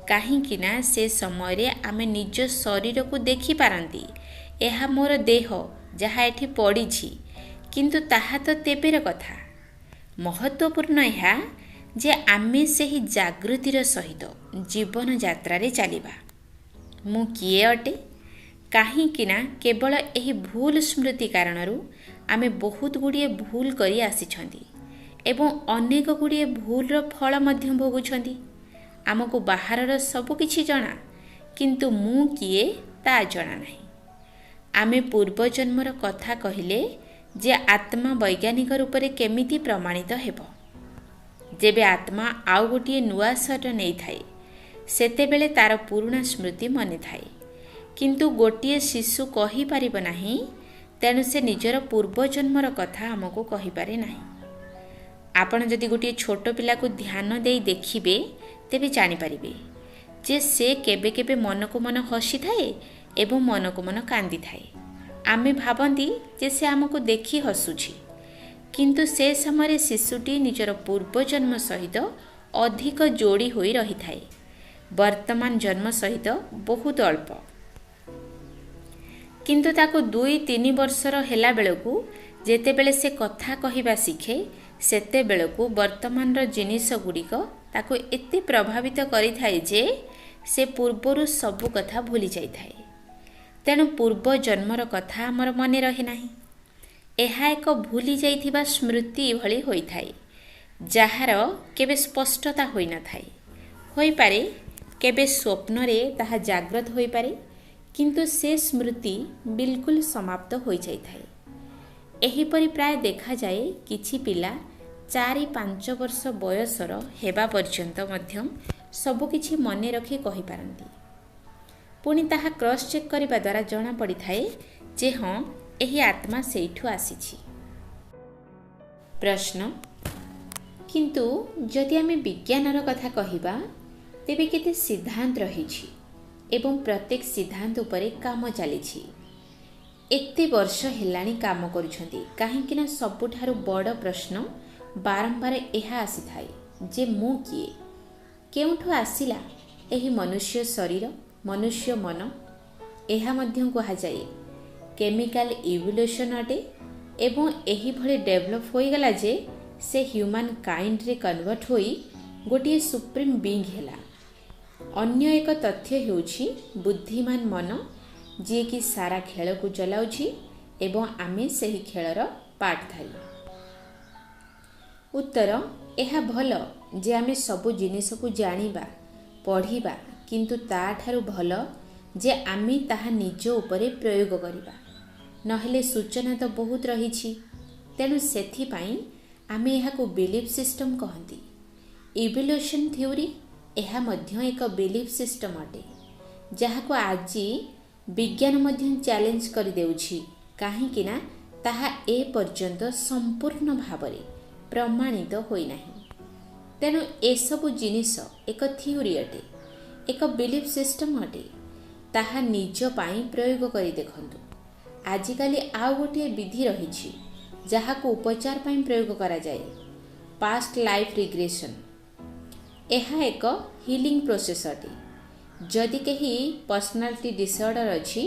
काहेकि ना से समय रे आमे निज शरीर को देखि पारंती एहा मोर देह जहाँ एठी पड़िछि, किंतु ताहा तो तेबेर कथा। महत्वपूर्ण यह जे आमे सेही जागृतिर सहित जीवन यात्रा रे चलिबा। मु किए अटे, काहेकि ना केवल एही भूल स्मृति कारणरू आमे बहुत गुड़िए भूल करी आसिछंती एवं अनेक गुड़िए भूलर फल मध्य भोगुछंती। आमको बाहरर सब किछि जଣା, किंतु मु किए ता जଣା नाही। आमे पूर्व जन्मर कथा कहिले जे आत्मा वैज्ञानिक रूप से केमिति प्रमाणित हेबो। जेबे आत्मा आउ गोटे नुआ शरीर नहीं थाए सेतेबेले तार पुराना स्मृति मने थाए, किंतु गोटे शिशु कहि परिब नाही तेणु से निजर पूर्वजन्मर कथा आमको कहीपरे ना। आपण जदि गोटे छोट पिला को ध्यान दे देखिबे तेबे जानि पारिबे जे से केबे केबे मन को मन हसी थाए एवं मन को मन कांदी थाए। आमे भाबंती जे से आमको देखि हसुछि, किंतु से समय शिशुटी निजर पूर्वजन्म सहित अधिक जोड़ी होई रही थाए, वर्तमान जन्म सहित बहुत अल्प। किंतु ताको 2-3 वर्षर हेला बेलकू जेतेबेले से कथा कहिबा शिखे सेते बेलकू वर्तमान जिनिस गुड़िक ताको एते प्रभावित करि थाए जे से पूर्वरु सबु कथा भूली जाई थाए। तेणु पूर्व जन्मर कथा आमर मने रहे नाही। एहा एक भूली जाइथिबा स्मृति भली होई थाए, जहार केबे स्पष्टता होई न थाए। होई पारे केबे स्वप्न रे ताहा जागृत होई पारे, किंतु से स्मृति बिल्कुल समाप्त होई जाई थाए। एहीपरि प्राय देखा जाए किछि पिला 4-5 वर्ष बयसर हेबा पर्यंत मध्यम सबु किछि मने रखी कहि पारंती। पुणी ताहा क्रॉस चेक करिबा द्वारा जणा पड़ी थाए जे हाँ एही आत्मा सेइठु आसीछि। प्रश्न, किंतु जदि आमे विज्ञानर कथा कहिबा तेबे केते सिद्धांत रहिछि एवं प्रत्येक सिद्धांत उपरे काम चलीछि। एते वर्ष हेलाणी काम करुछंती, काहेकि ना सबुठारु बड़ प्रश्न बारंबार एहा आसी थाए जे मु किए, केउठु आसिला एही मनुष्य शरीर, मनुष्य मन। एहा मध्यम कहा जाए केमिकल इवोल्यूशन अटे एवं एही भली डेवलप होई गला जे से ह्यूमन काइंड रे कन्वर्ट होई गोटे सुप्रीम बीइंग हेला। अन्य एक तथ्य हेउछि बुद्धिमान मन, जे कि सारा खेल को चलाउछि एवं आमे सेही खेलर पार्टधारी। उत्तर, एहा भल जे आमे सबु जिनिस को जानिबा पढ़िबा, किंतु ता ठारु भल जे आमे ताहा निज उपरे प्रयोग करिबा। नहेले सूचना तो बहुत रहिछि, तेणु सेथि पई आमे एहा को बिलीफ सिस्टम कहंती। इवोल्यूशन थ्योरी एहा मध्य एक बिलीफ सिस्टम अटे, जहा को आजि विज्ञान मध्य चैलेंज कर देउछि, काहेकि ना ताहा ए पर्यंत संपूर्ण भावरे प्रमाणित होई नाही। तेणु ए सबु जिनिस एक थ्योरी अटे, एक बिलीफ सिस्टम अटे। ताहा निज पाई प्रयोग करी देखंतु। आजिकाली आउ गोटे विधि रहिछि जहा को उपचार पाई प्रयोग करा जाए, पास्ट लाइफ रिग्रेशन। एहा एक हीलिंग प्रोसेस अटे। जदि कहीं पर्सनालिटी डिसऑर्डर अछि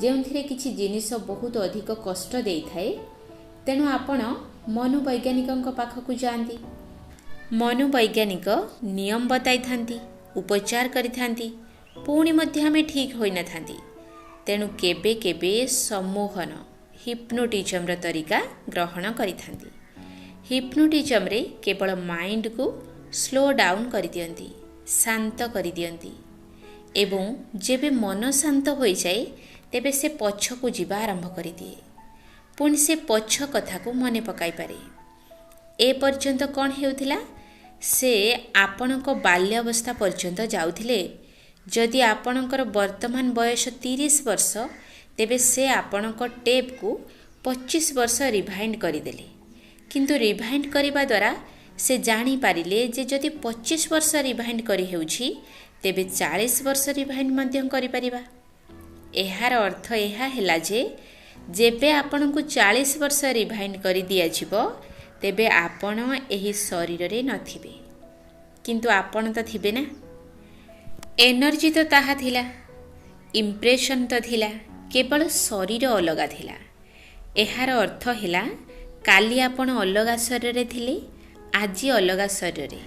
जेउथिरे किछि जिनिस बहुत अधिक कष्ट देई थाए, तेणु आपण मनोवैज्ञानिक पाखकु जाआंती। मनोवैज्ञानिक नियम बताई थांती, उपचार करि थांती, पुणी मध्य आमे ठीक होई न थांती। तेणु केबे केबे सम्मोहन हिप्नोटिज्म र तरीका ग्रहण करि थांती। हिप्नोटिज्म रे केवल माइंड को स्लो डाउन करि दियंती, शांत करि दियंती, एवं जेबे मन शांत होई जाए तेबे से पछ को जीवा आरंभ करि दिए। पुणी से पछ कथा को मने पकाई पारे। ए पर्यंत कौन हेउथिला, से आपणक बाल्य अवस्था पर्यंत जाउथिले। जदि आपणकर वर्तमान बयस 30 वर्ष, तेबे से आपणक टेप को 25 वर्ष रिवाइंड करिदेले। किंतु रिवाइंड करिबा द्वारा से जानी पारिले जे जदि 25 वर्ष रिवाइंड करि हेउछि तेबे 40 वर्ष रिवाइंड मध्यम करि परिबा। एहार अर्थ एहा हेला जे जेबे आपणको 40 वर्ष रिवाइंड करि दिया जिवो तेबे आपण एही शरीर रे नथिबे, किंतु आपण तो थिबे ना। एनर्जी तो ताहा थिला, इम्प्रेशन तो थिला, केवल शरीर अलगा थिला। एहार अर्थ हेला काली आपण अलगा शरीर रे थिले, आजी अलगा शरीर रे,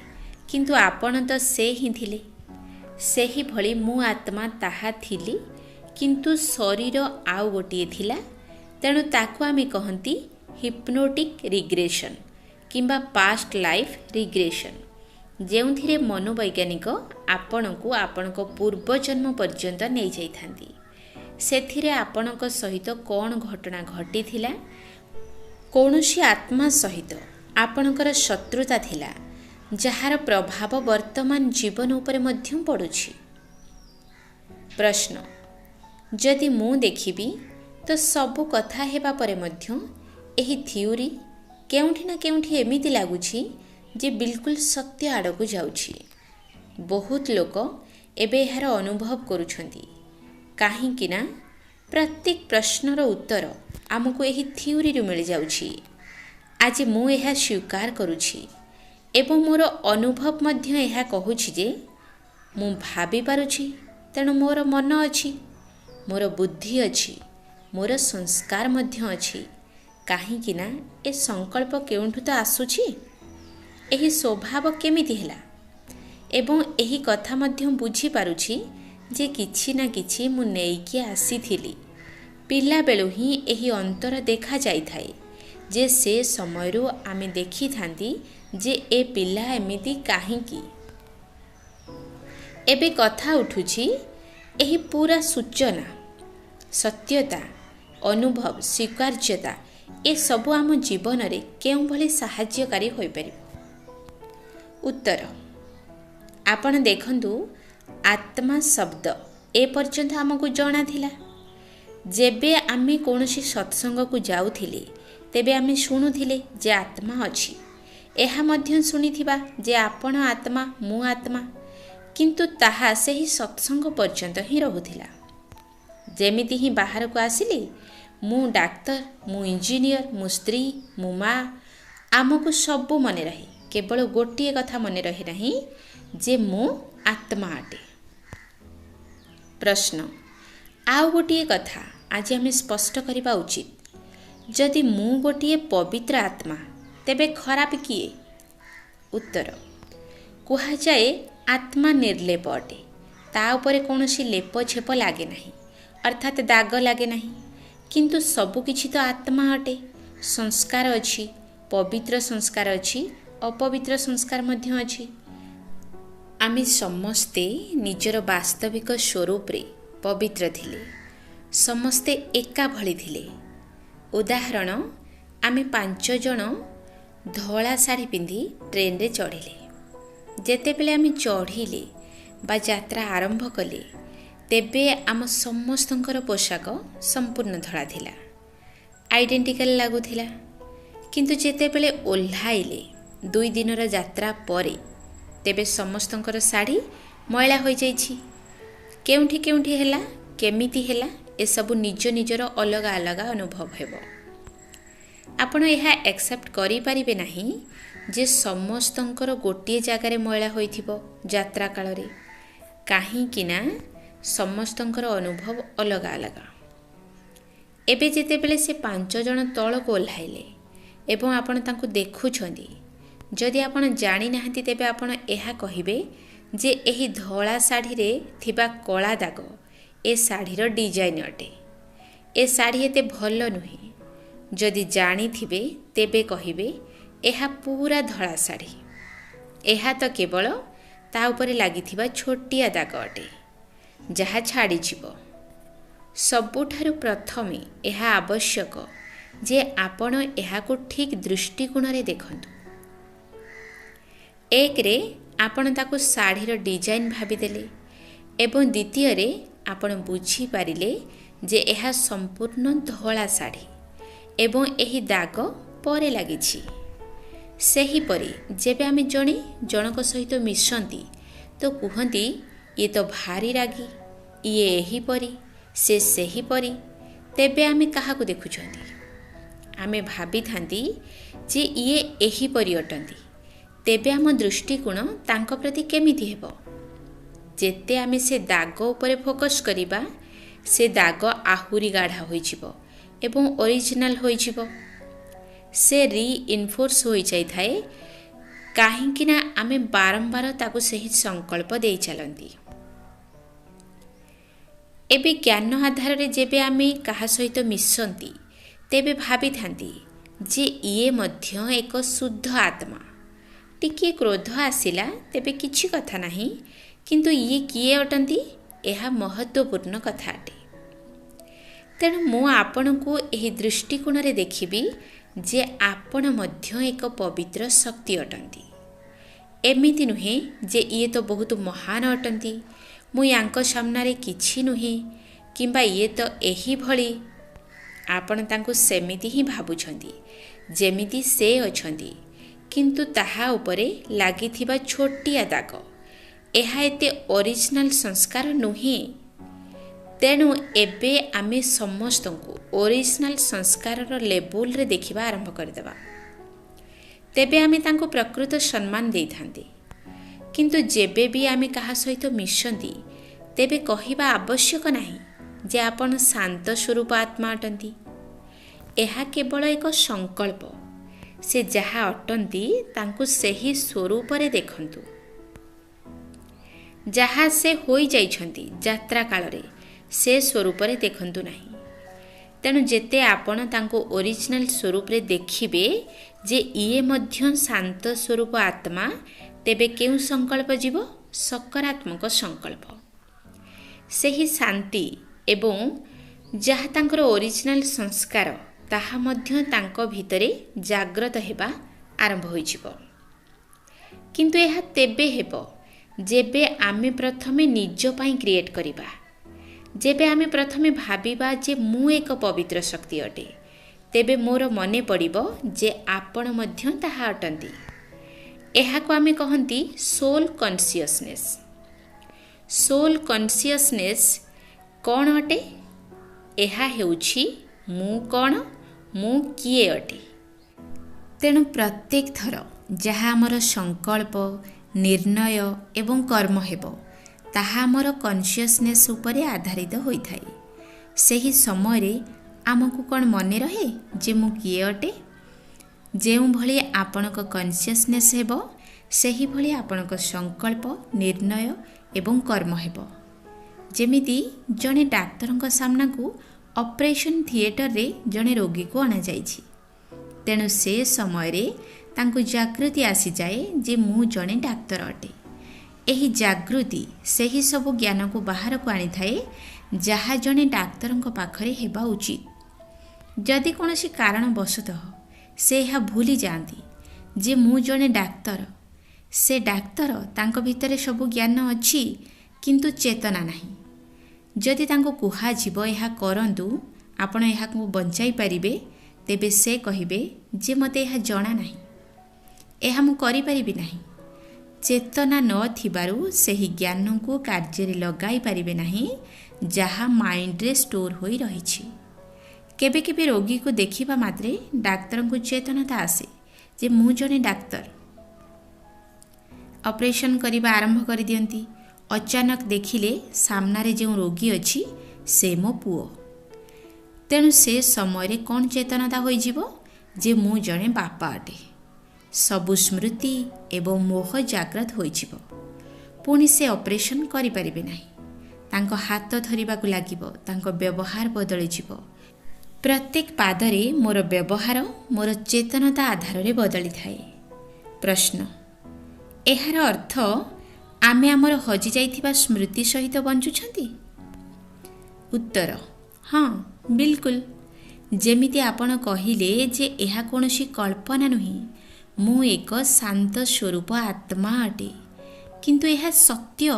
किंतु आपण तो से ही थिले। सेही भली मु आत्मा ताहा थिली, किंतु शरीर आउ गोटिए थिला। तेणु ताकू आमे कहंती हिप्नोटिक रिग्रेशन किंबा पास्ट लाइफ रिग्रेशन, जेउथिरे मनोवैज्ञानिक आपणको आपणक पूर्वजन्म पर्यंत नहीं जाई थांती। सेथिरे आपणक सहित कौन घटना घटी थिला, कौनसी आत्मा सहित आपणकर शत्रुता थिला, जहार प्रभाव वर्तमान जीवन उपरे मध्यम पड़ुछि। प्रश्न, जदि मु देखिबी तो सबु कथा हेबा परे मध्य एही थ्योरी केउठी ना केउठी एमिति लागुछि जे बिल्कुल सत्य आड़कू जाउछि। बहुत लोक एबे एहार अनुभव करुछंती काहेकि ना प्रत्येक प्रश्नर उत्तर आमको एही थ्योरी रु मिल जाउछि। आज मु एहा स्वीकार करुछि एवं मोर अनुभव मध्य एहा कहूछि जे मु भाबी पारुछि, तेणु मोर मन अछि, मोर बुद्धि अछि, मोर संस्कार मध्य अछि। काहेकि ना ए संकल्प केउंठु तो आसुछि, एही स्वभाव केमिति हेला एवं एही कथा मध्य बुझी पारुछि जे किछि ना किछि मु नेइकी आसीथिली। पिला बेलु ही एही अंतर देखा जाई थाए जे से समयरु आमे देखि थांती जे ए पिला एमिति काहेकि। एबे कथा उठुछि एही पूरा सूचना, सत्यता, अनुभव, स्वीकार्यता ए सबु आम जीवन रे केउं भली सहाय्यकारी होई परिबो। उत्तर आपण देखंतु आत्मा शब्द ए पर्यंत हमकु जणा थिला। जेबे आमे कोनोसी सत्संग को जाउथिले तेबे आमे शुणुथिले जे आत्मा अछि, एहा मध्य शुणिथिबा जे आपण आत्मा मु आत्मा, किंतु ताहा सेही सत्संग पर्यंत ही रहुथिला। जेमिति ही बाहर को आसिली मु डाक्तर, मु इंजीनियर, मु स्त्री, मु माँ, आमको सबू मन रहे, केवल गोटे कथा मन रहे नहीं जे मु आत्मा अटे। प्रश्न आउ गोटे कथा आज आम स्पष्ट करने उचित, जदि मु गोटे पवित्र आत्मा तेबे खराब किए? उत्तर कह जाए आत्मा निर्लेप अटे, ता उपरे कौनसी लेप छेप लगे नहीं, अर्थात दाग लगे नहीं, किंतु सबुकिछि तो आत्मा अटे। संस्कार अछि, पवित्र संस्कार अछि, अपवित्र संस्कार मध्य अछि। आमे समस्ते निजर वास्तविक स्वरूप रे पवित्र थिले, समस्ते एका भली थिले। उदाहरण आमे 5 जण धला शाढ़ी पिंधि ट्रेन रे चढ़िले। जेतेबेले आमे चढ़िले बा यात्रा आरंभ कले तेबे आम समस्तंकर पोशाक संपूर्ण धड़ा थिला, आइडेंटिकल लागुथिला। किंतु जेतेबेले ओल्हाइले 2 दिनर यात्रा परे तेबे समस्तंकर शाढ़ी मैला होई जाइछि। केउंठी केउंठी हेला, केमिति हेला, ए सबु निज निजर अलग अलग अनुभव हेबो। आपण यह एक्सेप्ट करि परिबे नाही जे समस्तंकर गोटे जगार मैला होइथिबो यात्रा काल रे, काहेकि ना समस्तंकर अनुभव अलग अलग। एबे जेतेबेले से 5 जण तळको ओल्हाइले एवं आपण तांको देखुछंदी, जदि आपण जानि नाहंती तेबे आपण एहा कहिबे जे एही धला शाढ़ी रे थिबा कला दाग ए शाढ़ीर डिजाइन अटे, ए शाढ़ी एते भल नुहे। जदि जानी थिबे तेबे कहिबे एहा पूरा धला शाढ़ी, एहा तो केवल ता उपरे लागिथिबा छोटिया दाग अटे जहा छाड़ी जीवो। सबुठारु प्रथमे एहा आवश्यक जे आपण एहाको ठीक दृष्टिकोण रे देखंतु। एक रे आपण ताको शाढ़ीर डिजाइन भाबी देले एवं द्वितीय रे आपण बुझी पारिले जे एहा संपूर्ण धला शाढ़ी एवं एही दाग परे लागिछि। सेही परी जेबे आमे जणे जनक सहित मिशंती तो कुहंती ये तो भारी रागी, ये एही परी, से सेही परी, तेबे आमे काहाको देखुछंती? आमे भाबी थांती जे ये एही परी अटंती, तेबे आम दृष्टिकोण तांको प्रति केमिति हेबो? जेते आमे से दाग उपरे फोकस करिबा से दाग आहुरी गाढ़ा होई जिवो एवं ओरिजिनल होई जिवो, से रीइनफोर्स होई जाई थाए, काहेकि ना आमे बारंबार ताको सही संकल्प देई चलंती। एबे ज्ञान आधार रे जेबे आमे काहा सहित मिशंती तेबे भाबी थांती जे इए मध्य एक शुद्ध आत्मा। टिके क्रोध आसिला तेबे किछि कथा नाही, किंतु इए किए अटंती एहा महत्वपूर्ण कथा अटे। तेणु मु आपणको एही दृष्टिकोण रे देखिबी जे आपण मध्य एक पवित्र शक्ति अटंती। एमिति नुहे जे इए तो बहुत महान अटंती, मु यांको सामना रे किछि नुहे, किंबा इए तो एही भली। आपण ତାଙ୍କୁ ସେମିତି ହିଁ ଭାବୁଛନ୍ତି ଯେମିତି ସେ ଅଛନ୍ତି, କିନ୍ତୁ ତାହା ଉପରେ ଲାଗିଥିବା ଛୋଟିଆ ଦାଗ ଏହା ଏତେ ଅରିଜିନାଲ ସଂସ୍କାର ନୁହେଁ। ତେଣୁ ଏବେ ଆମେ ସମସ୍ତଙ୍କୁ ଅରିଜିନାଲ ସଂସ୍କାରର ଲେବୁଲରେ ଦେଖିବା ଆରମ୍ଭ କରିଦେବା। ତେବେ ଆମେ ତାଙ୍କୁ ପ୍ରକୃତ ସମ୍ମାନ ଦେଇଥାନ୍ତି। କିନ୍ତୁ ଯେବେ ବି ଆମେ କାହା ସହିତ ମିଶନ୍ତି ତେବେ କହିବା ଆବଶ୍ୟକ ନାହିଁ ଯେ ଆପଣ ଶାନ୍ତ ସ୍ୱରୂପ ଆତ୍ମା ଅଟନ୍ତି। ଏହା କେବଳ ଏକ ସଂକଳ୍ପ। ସେ ଯାହା ଅଟନ୍ତି ତାଙ୍କୁ ସେହି ସ୍ୱରୂପରେ ଦେଖନ୍ତୁ, ଯାହା ସେ ହୋଇଯାଇଛନ୍ତି ଯାତ୍ରା କାଳରେ ସେ ସ୍ୱରୂପରେ ଦେଖନ୍ତୁ ନାହିଁ। ତେଣୁ ଯେତେ ଆପଣ ତାଙ୍କୁ ଓରିଜିନାଲ ସ୍ୱରୂପରେ ଦେଖିବେ ଯେ ଇଏ ମଧ୍ୟ ଶାନ୍ତ ସ୍ୱରୂପ ଆତ୍ମା, ତେବେ କେଉଁ ସଂକଳ୍ପ ଯିବ? ସକାରାତ୍ମକ ସଂକଳ୍ପ। ସେହି ଶାନ୍ତି ଏବଂ ଯାହା ତାଙ୍କର ଓରିଜିନାଲ ସଂସ୍କାର ତାହା ମଧ୍ୟ ତାଙ୍କ ଭିତରେ ଜାଗ୍ରତ ହେବା ଆରମ୍ଭ ହୋଇଯିବ। କିନ୍ତୁ ଏହା ତେବେ ହେବ ଯେବେ ଆମେ ପ୍ରଥମେ ନିଜ ପାଇଁ କ୍ରିଏଟ୍ କରିବା। ଯେବେ ଆମେ ପ୍ରଥମେ ଭାବିବା ଯେ ମୁଁ ଏକ ପବିତ୍ର ଶକ୍ତି ଅଟେ, ତେବେ ମୋର ମନେ ପଡ଼ିବ ଯେ ଆପଣ ମଧ୍ୟ ତାହା ଅଟନ୍ତି। ଏହାକୁ ଆମେ କହନ୍ତି ସୋଲ୍ କନସିୟସନେସ୍। ସୋଲ୍ କନସିୟସନେସ୍ କ'ଣ ଅଟେ? ଏହା ହେଉଛି ମୁଁ କ'ଣ, ମୁଁ କିଏ ଅଟେ। ତେଣୁ ପ୍ରତ୍ୟେକ ଥର ଯାହା ଆମର ସଂକଳ୍ପ, ନିର୍ଣ୍ଣୟ ଏବଂ କର୍ମ ହେବ ତାହା ଆମର କନସିୟସନେସ୍ ଉପରେ ଆଧାରିତ ହୋଇଥାଏ। ସେହି ସମୟରେ ଆମକୁ କ'ଣ ମନେ ରହେ ଯେ ମୁଁ କିଏ ଅଟେ? ଯେଉଁଭଳି ଆପଣଙ୍କ କନସିୟସନେସ୍ ହେବ ସେହିଭଳି ଆପଣଙ୍କ ସଂକଳ୍ପ, ନିର୍ଣ୍ଣୟ ଏବଂ କର୍ମ ହେବ। ଯେମିତି ଜଣେ ଡାକ୍ତରଙ୍କ ସାମ୍ନାକୁ ଅପରେସନ୍ ଥିଏଟରରେ ଜଣେ ରୋଗୀକୁ ଅଣାଯାଇଛି। ତେଣୁ ସେ ସମୟରେ ତାଙ୍କୁ ଜାଗୃତି ଆସିଯାଏ ଯେ ମୁଁ ଜଣେ ଡାକ୍ତର ଅଟେ। ଏହି ଜାଗୃତି ସେହି ସବୁ ଜ୍ଞାନକୁ ବାହାରକୁ ଆଣିଥାଏ ଯାହା ଜଣେ ଡାକ୍ତରଙ୍କ ପାଖରେ ହେବା ଉଚିତ। ଯଦି କୌଣସି କାରଣବଶତଃ ସେ ଏହା ଭୁଲି ଯାଆନ୍ତି ଯେ ମୁଁ ଜଣେ ଡାକ୍ତର, ସେ ଡାକ୍ତର ତାଙ୍କ ଭିତରେ ସବୁ ଜ୍ଞାନ ଅଛି କିନ୍ତୁ ଚେତନା ନାହିଁ। ଯଦି ତାଙ୍କୁ କୁହାଯିବ ଏହା କରନ୍ତୁ, ଆପଣ ଏହାକୁ ବଞ୍ଚାଇ ପାରିବେ, ତେବେ ସେ କହିବେ ଯେ ମୋତେ ଏହା ଜଣା ନାହିଁ, ଏହା ମୁଁ କରିପାରିବି ନାହିଁ। ଚେତନା ନଥିବାରୁ ସେହି ଜ୍ଞାନକୁ କାର୍ଯ୍ୟରେ ଲଗାଇ ପାରିବେ ନାହିଁ ଯାହା ମାଇଣ୍ଡରେ ଷ୍ଟୋର ହୋଇ ରହିଛି। କେବେ କେବେ ରୋଗୀକୁ ଦେଖିବା ମାତ୍ରେ ଡାକ୍ତରଙ୍କୁ ଚେତନତା ଆସେ ଯେ ମୁଁ ଜଣେ ଡାକ୍ତର। ଅପରେସନ୍ କରିବା ଆରମ୍ଭ କରିଦିଅନ୍ତି। ଅଚାନକ ଦେଖିଲେ ସାମ୍ନାରେ ଯେଉଁ ରୋଗୀ ଅଛି ସେ ମୋ ପୁଅ। ତେଣୁ ସେ ସମୟରେ କ'ଣ ଚେତନତା ହୋଇଯିବ ଯେ ମୁଁ ଜଣେ ବାପା ଅଟେ। ସବୁ ସ୍ମୃତି ଏବଂ ମୋହ ଜାଗ୍ରତ ହୋଇଯିବ। ପୁଣି ସେ ଅପରେସନ୍ କରିପାରିବେ ନାହିଁ। ତାଙ୍କ ହାତ ଧରିବାକୁ ଲାଗିବ, ତାଙ୍କ ବ୍ୟବହାର ବଦଳିଯିବ। ପ୍ରତ୍ୟେକ ପାଦରେ ମୋର ବ୍ୟବହାର ମୋର ଚେତନତା ଆଧାରରେ ବଦଳିଥାଏ। ପ୍ରଶ୍ନ, ଏହାର ଅର୍ଥ ଆମେ ଆମର ହଜିଯାଇଥିବା ସ୍ମୃତି ସହିତ ବଞ୍ଚୁଛନ୍ତି? ଉତ୍ତର, ହଁ, ବିଲକୁଲ। ଯେମିତି ଆପଣ କହିଲେ ଯେ ଏହା କୌଣସି କଳ୍ପନା ନୁହେଁ, ମୁଁ ଏକ ଶାନ୍ତ ସ୍ୱରୂପ ଆତ୍ମା ଅଟେ। କିନ୍ତୁ ଏହା ସତ୍ୟ,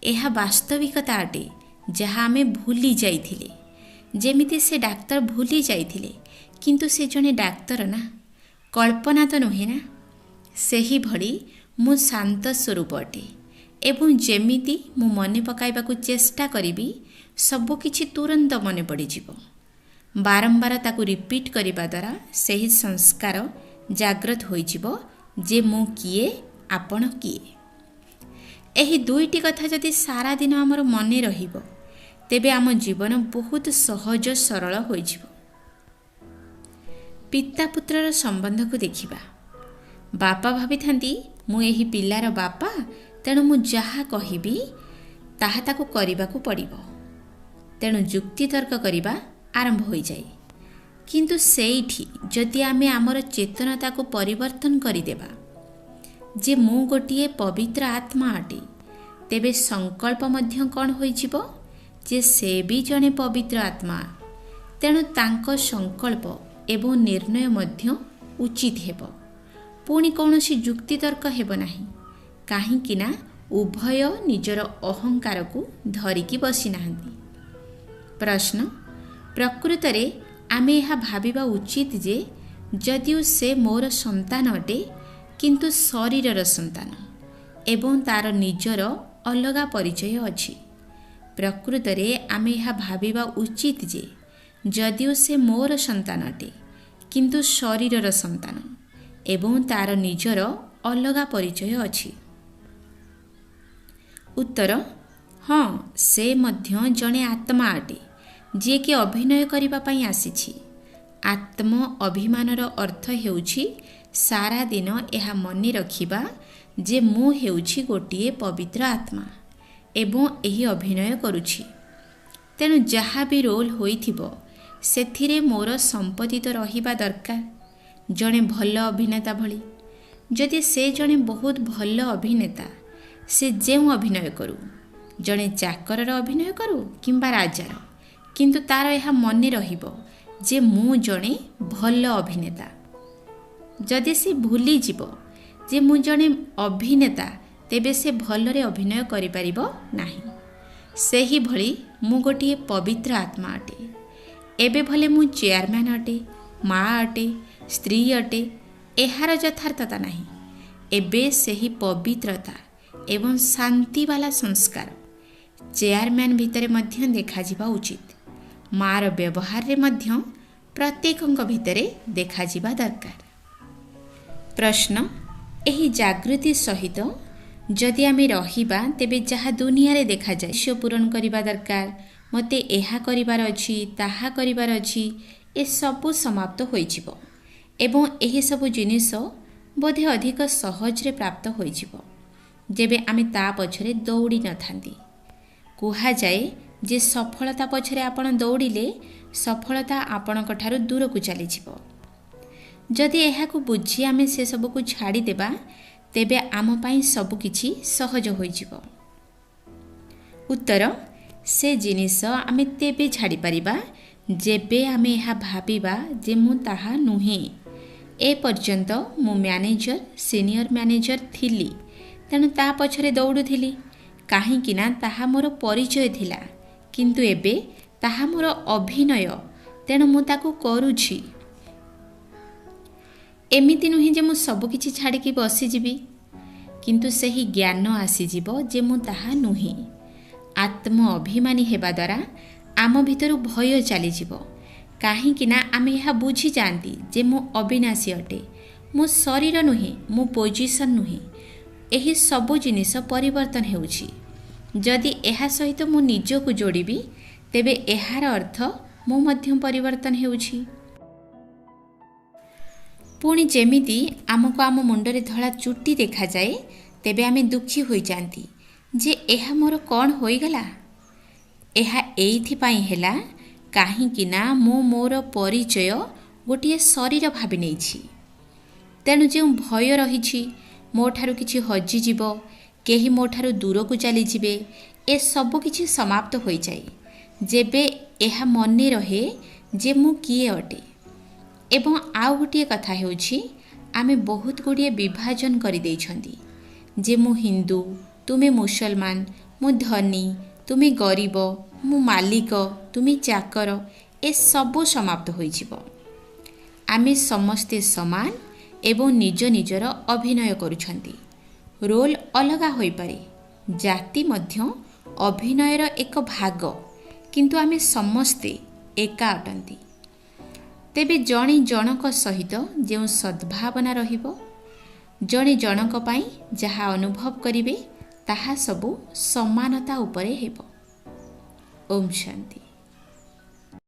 ଏହା ବାସ୍ତବିକତା ଅଟେ ଯାହା ଆମେ ଭୁଲି ଯାଇଥିଲେ। ଯେମିତି ସେ ଡାକ୍ତର ଭୁଲି ଯାଇଥିଲେ, କିନ୍ତୁ ସେ ଜଣେ ଡାକ୍ତର ନା, କଳ୍ପନା ତ ନୁହେଁ ନା। ସେହିଭଳି ମୁଁ ଶାନ୍ତ ସ୍ୱରୂପ ଅଟେ ଏବଂ ଯେମିତି ମୁଁ ମନେ ପକାଇବାକୁ ଚେଷ୍ଟା କରିବି ସବୁକିଛି ତୁରନ୍ତ ମନେ ପଡ଼ିଯିବ। ବାରମ୍ବାର ତାକୁ ରିପିଟ୍ କରିବା ଦ୍ୱାରା ସେହି ସଂସ୍କାର ଜାଗ୍ରତ ହୋଇଯିବ ଯେ ମୁଁ କିଏ, ଆପଣ କିଏ। ଏହି ଦୁଇଟି କଥା ଯଦି ସାରା ଦିନ ଆମର ମନେ ରହିବ ତେବେ ଆମ ଜୀବନ ବହୁତ ସହଜ ସରଳ ହୋଇଯିବ। ପିତା ପୁତ୍ରର ସମ୍ବନ୍ଧକୁ ଦେଖିବା। ବାପା ଭାବିଥାନ୍ତି ମୁଁ ଏହି ପିଲାର ବାପା, ତେଣୁ ମୁଁ ଯାହା କହିବି ତାହା ତାକୁ କରିବାକୁ ପଡ଼ିବ। ତେଣୁ ଯୁକ୍ତିତର୍କ କରିବା ଆରମ୍ଭ ହୋଇଯାଏ। କିନ୍ତୁ ସେଇଠି ଯଦି ଆମେ ଆମର ଚେତନତାକୁ ପରିବର୍ତ୍ତନ କରିଦେବା ଯେ ମୁଁ ଗୋଟିଏ ପବିତ୍ର ଆତ୍ମା ଅଟେ, ତେବେ ସଂକଳ୍ପ ମଧ୍ୟ କ'ଣ ହୋଇଯିବ ଯେ ସେ ବି ଜଣେ ପବିତ୍ର ଆତ୍ମା। ତେଣୁ ତାଙ୍କ ସଂକଳ୍ପ ଏବଂ ନିର୍ଣ୍ଣୟ ମଧ୍ୟ ଉଚିତ ହେବ। ପୁଣି କୌଣସି ଯୁକ୍ତିତର୍କ ହେବ ନାହିଁ, କାହିଁକି ନା ଉଭୟ ନିଜର ଅହଙ୍କାରକୁ ଧରିକି ବସିନାହାନ୍ତି। ପ୍ରଶ୍ନ, ପ୍ରକୃତରେ आमे यह भाविबा उचित जे जदिও से मोर संतान अटे किंतु शरीरर संतान एवं तार निजर अलगा परिचय अछि। प्रकृत रे आमे यह भाविबा उचित जे जदिও से मोर संतान अटे किंतु शरीरर संतान एवं तार निजर अलगा परिचय अछि। उत्तर हाँ, से मध्य जणे आत्मा अटे जे कि अभिनय करिबा पई आसीछि। आत्म अभिमानर अर्थ हेउछि सारा दिन यह मने रखिबा जे मु हेउछि गोटिए पवित्र आत्मा एवं एही अभिनय करुछि। तेणु जहाँ भी रोल होइथिबो सेथिरे मोर संपत्ति तो रहिबा दरकार। जणे भल अभिनेता भली जदि से जणे बहुत भल अभिनेता से जेउ अभिनय करू, जणे चाकरर अभिनय करू किंबा राजार, किंतु तार यह मने रहिबो जे मु जणे भल अभिनेता। जदि से भूली जीवो जे मु जणे अभिनेता तेबे से भलरे अभिनय करि परिबो नाही। सेही भली मु गोटिए पवित्र आत्मा अटे। एबे भले मु चेयरमैन अटे, माँ अटे, स्त्री अटे, एहार यथार्थता नाही। एबे सेही पवित्रता एवं शांति वाला संस्कार चेयरमैन भितरे मध्य देखा जिबा उचित। मार व्यवहार रे मध्य प्रत्येकଙ୍କ भितरे देखा जिबा दरकार। प्रश्न, एही जागृति सहित जदि आमे रहिबा तेबे जहा दुनिया रे देखा जाय इच्छा पूरण करिबा दरकार, मते एहा करिबार अछि ताहा करिबार अछि, ए सबु समाप्त होई जिवो एवं एही सबु जिनिस बोधे अधिक सहज रे प्राप्त होई जिवो जेबे आमे ता पछरे दौड़ी न थांदी। कुहा जाए जे सफलता पछरे आपण दौड़िले सफलता आपणक ठारू दूर को चली जिवो। जदि एहाकु बुझी आमे से सबु को छाड़ी देबा तेबे आम पई सबु किछि सहज होई जिवो। उत्तर, से जिनिस आमे तेबे छाड़ी परिबा जेबे आमे एहा भाबिबा जे मु ताहा नुहे। ए पर्यंत मु मैनेजर सीनियर मैनेजर थिली, तेणु ता पछरे दौड़ुथिली काहींकि ना ताहा मोर परिचय थिला, किंतु एबे ताहा मोर अभिनय, तेणु मु ताकू करूछि। एमिति नुहे जे मु सब किछि छाड़ी कि बसी जिबी, किंतु सेही ज्ञान आसीजिबो जे मु ताहा नुहे। आत्म अभिमानी हेबा द्वारा आम भितरु भय चली जिवो, काहींकि ना आमे यह बुझी जानती जे मु अविनाशी अटे, मु शरीर नुहे, मु पोजिशन नुहे। एही सबु जिनिस परिवर्तन हेउछि। जदि एहा सहित मु निजको जोड़िबी तेबे एहार अर्थ मु मध्य परिवर्तन हेउछि। पुणी जेमिति आमको आम मुंडरे धला चुट्टी देखा जाए तेबे आमे दुखी होई जानती जे एहा मोर कौन होईगला। एहा एइथि पई हेला काहींकि ना मु मोर परिचय गोटिए शरीर भाबी नेछि। तेणु जे भय रहिछि मो ठारू किछि हजि जिवो, केही मो ठारू दूर को चली जिवे, ए सब किछि समाप्त होई जाए जेबे एहा मने रहे जे मु किए अटे। एवं आउ गोटिए कथा हेउछि आमे बहुत गुड़िए विभाजन करि दैछन्ती जे मु हिंदू, तुमे मुसलमान, मु धनी, तुमे गरीब, मु मालिक, तुमे चाकर, ए सबु समाप्त होई जिवो। आमे समस्ते समान एवं निज निजर अभिनय करुछन्ती। रोल अलगा होई पारे, जाति मध्य अभिनयर एक भाग, किंतु आमे समस्ते एका अटंती। तेबे जणे जनक सहित जेउ सद्भावना रहिबो, जणे जनक पई जहा अनुभव करिवे ताहा सबु समानता उपरे हेबो। ओम शांति।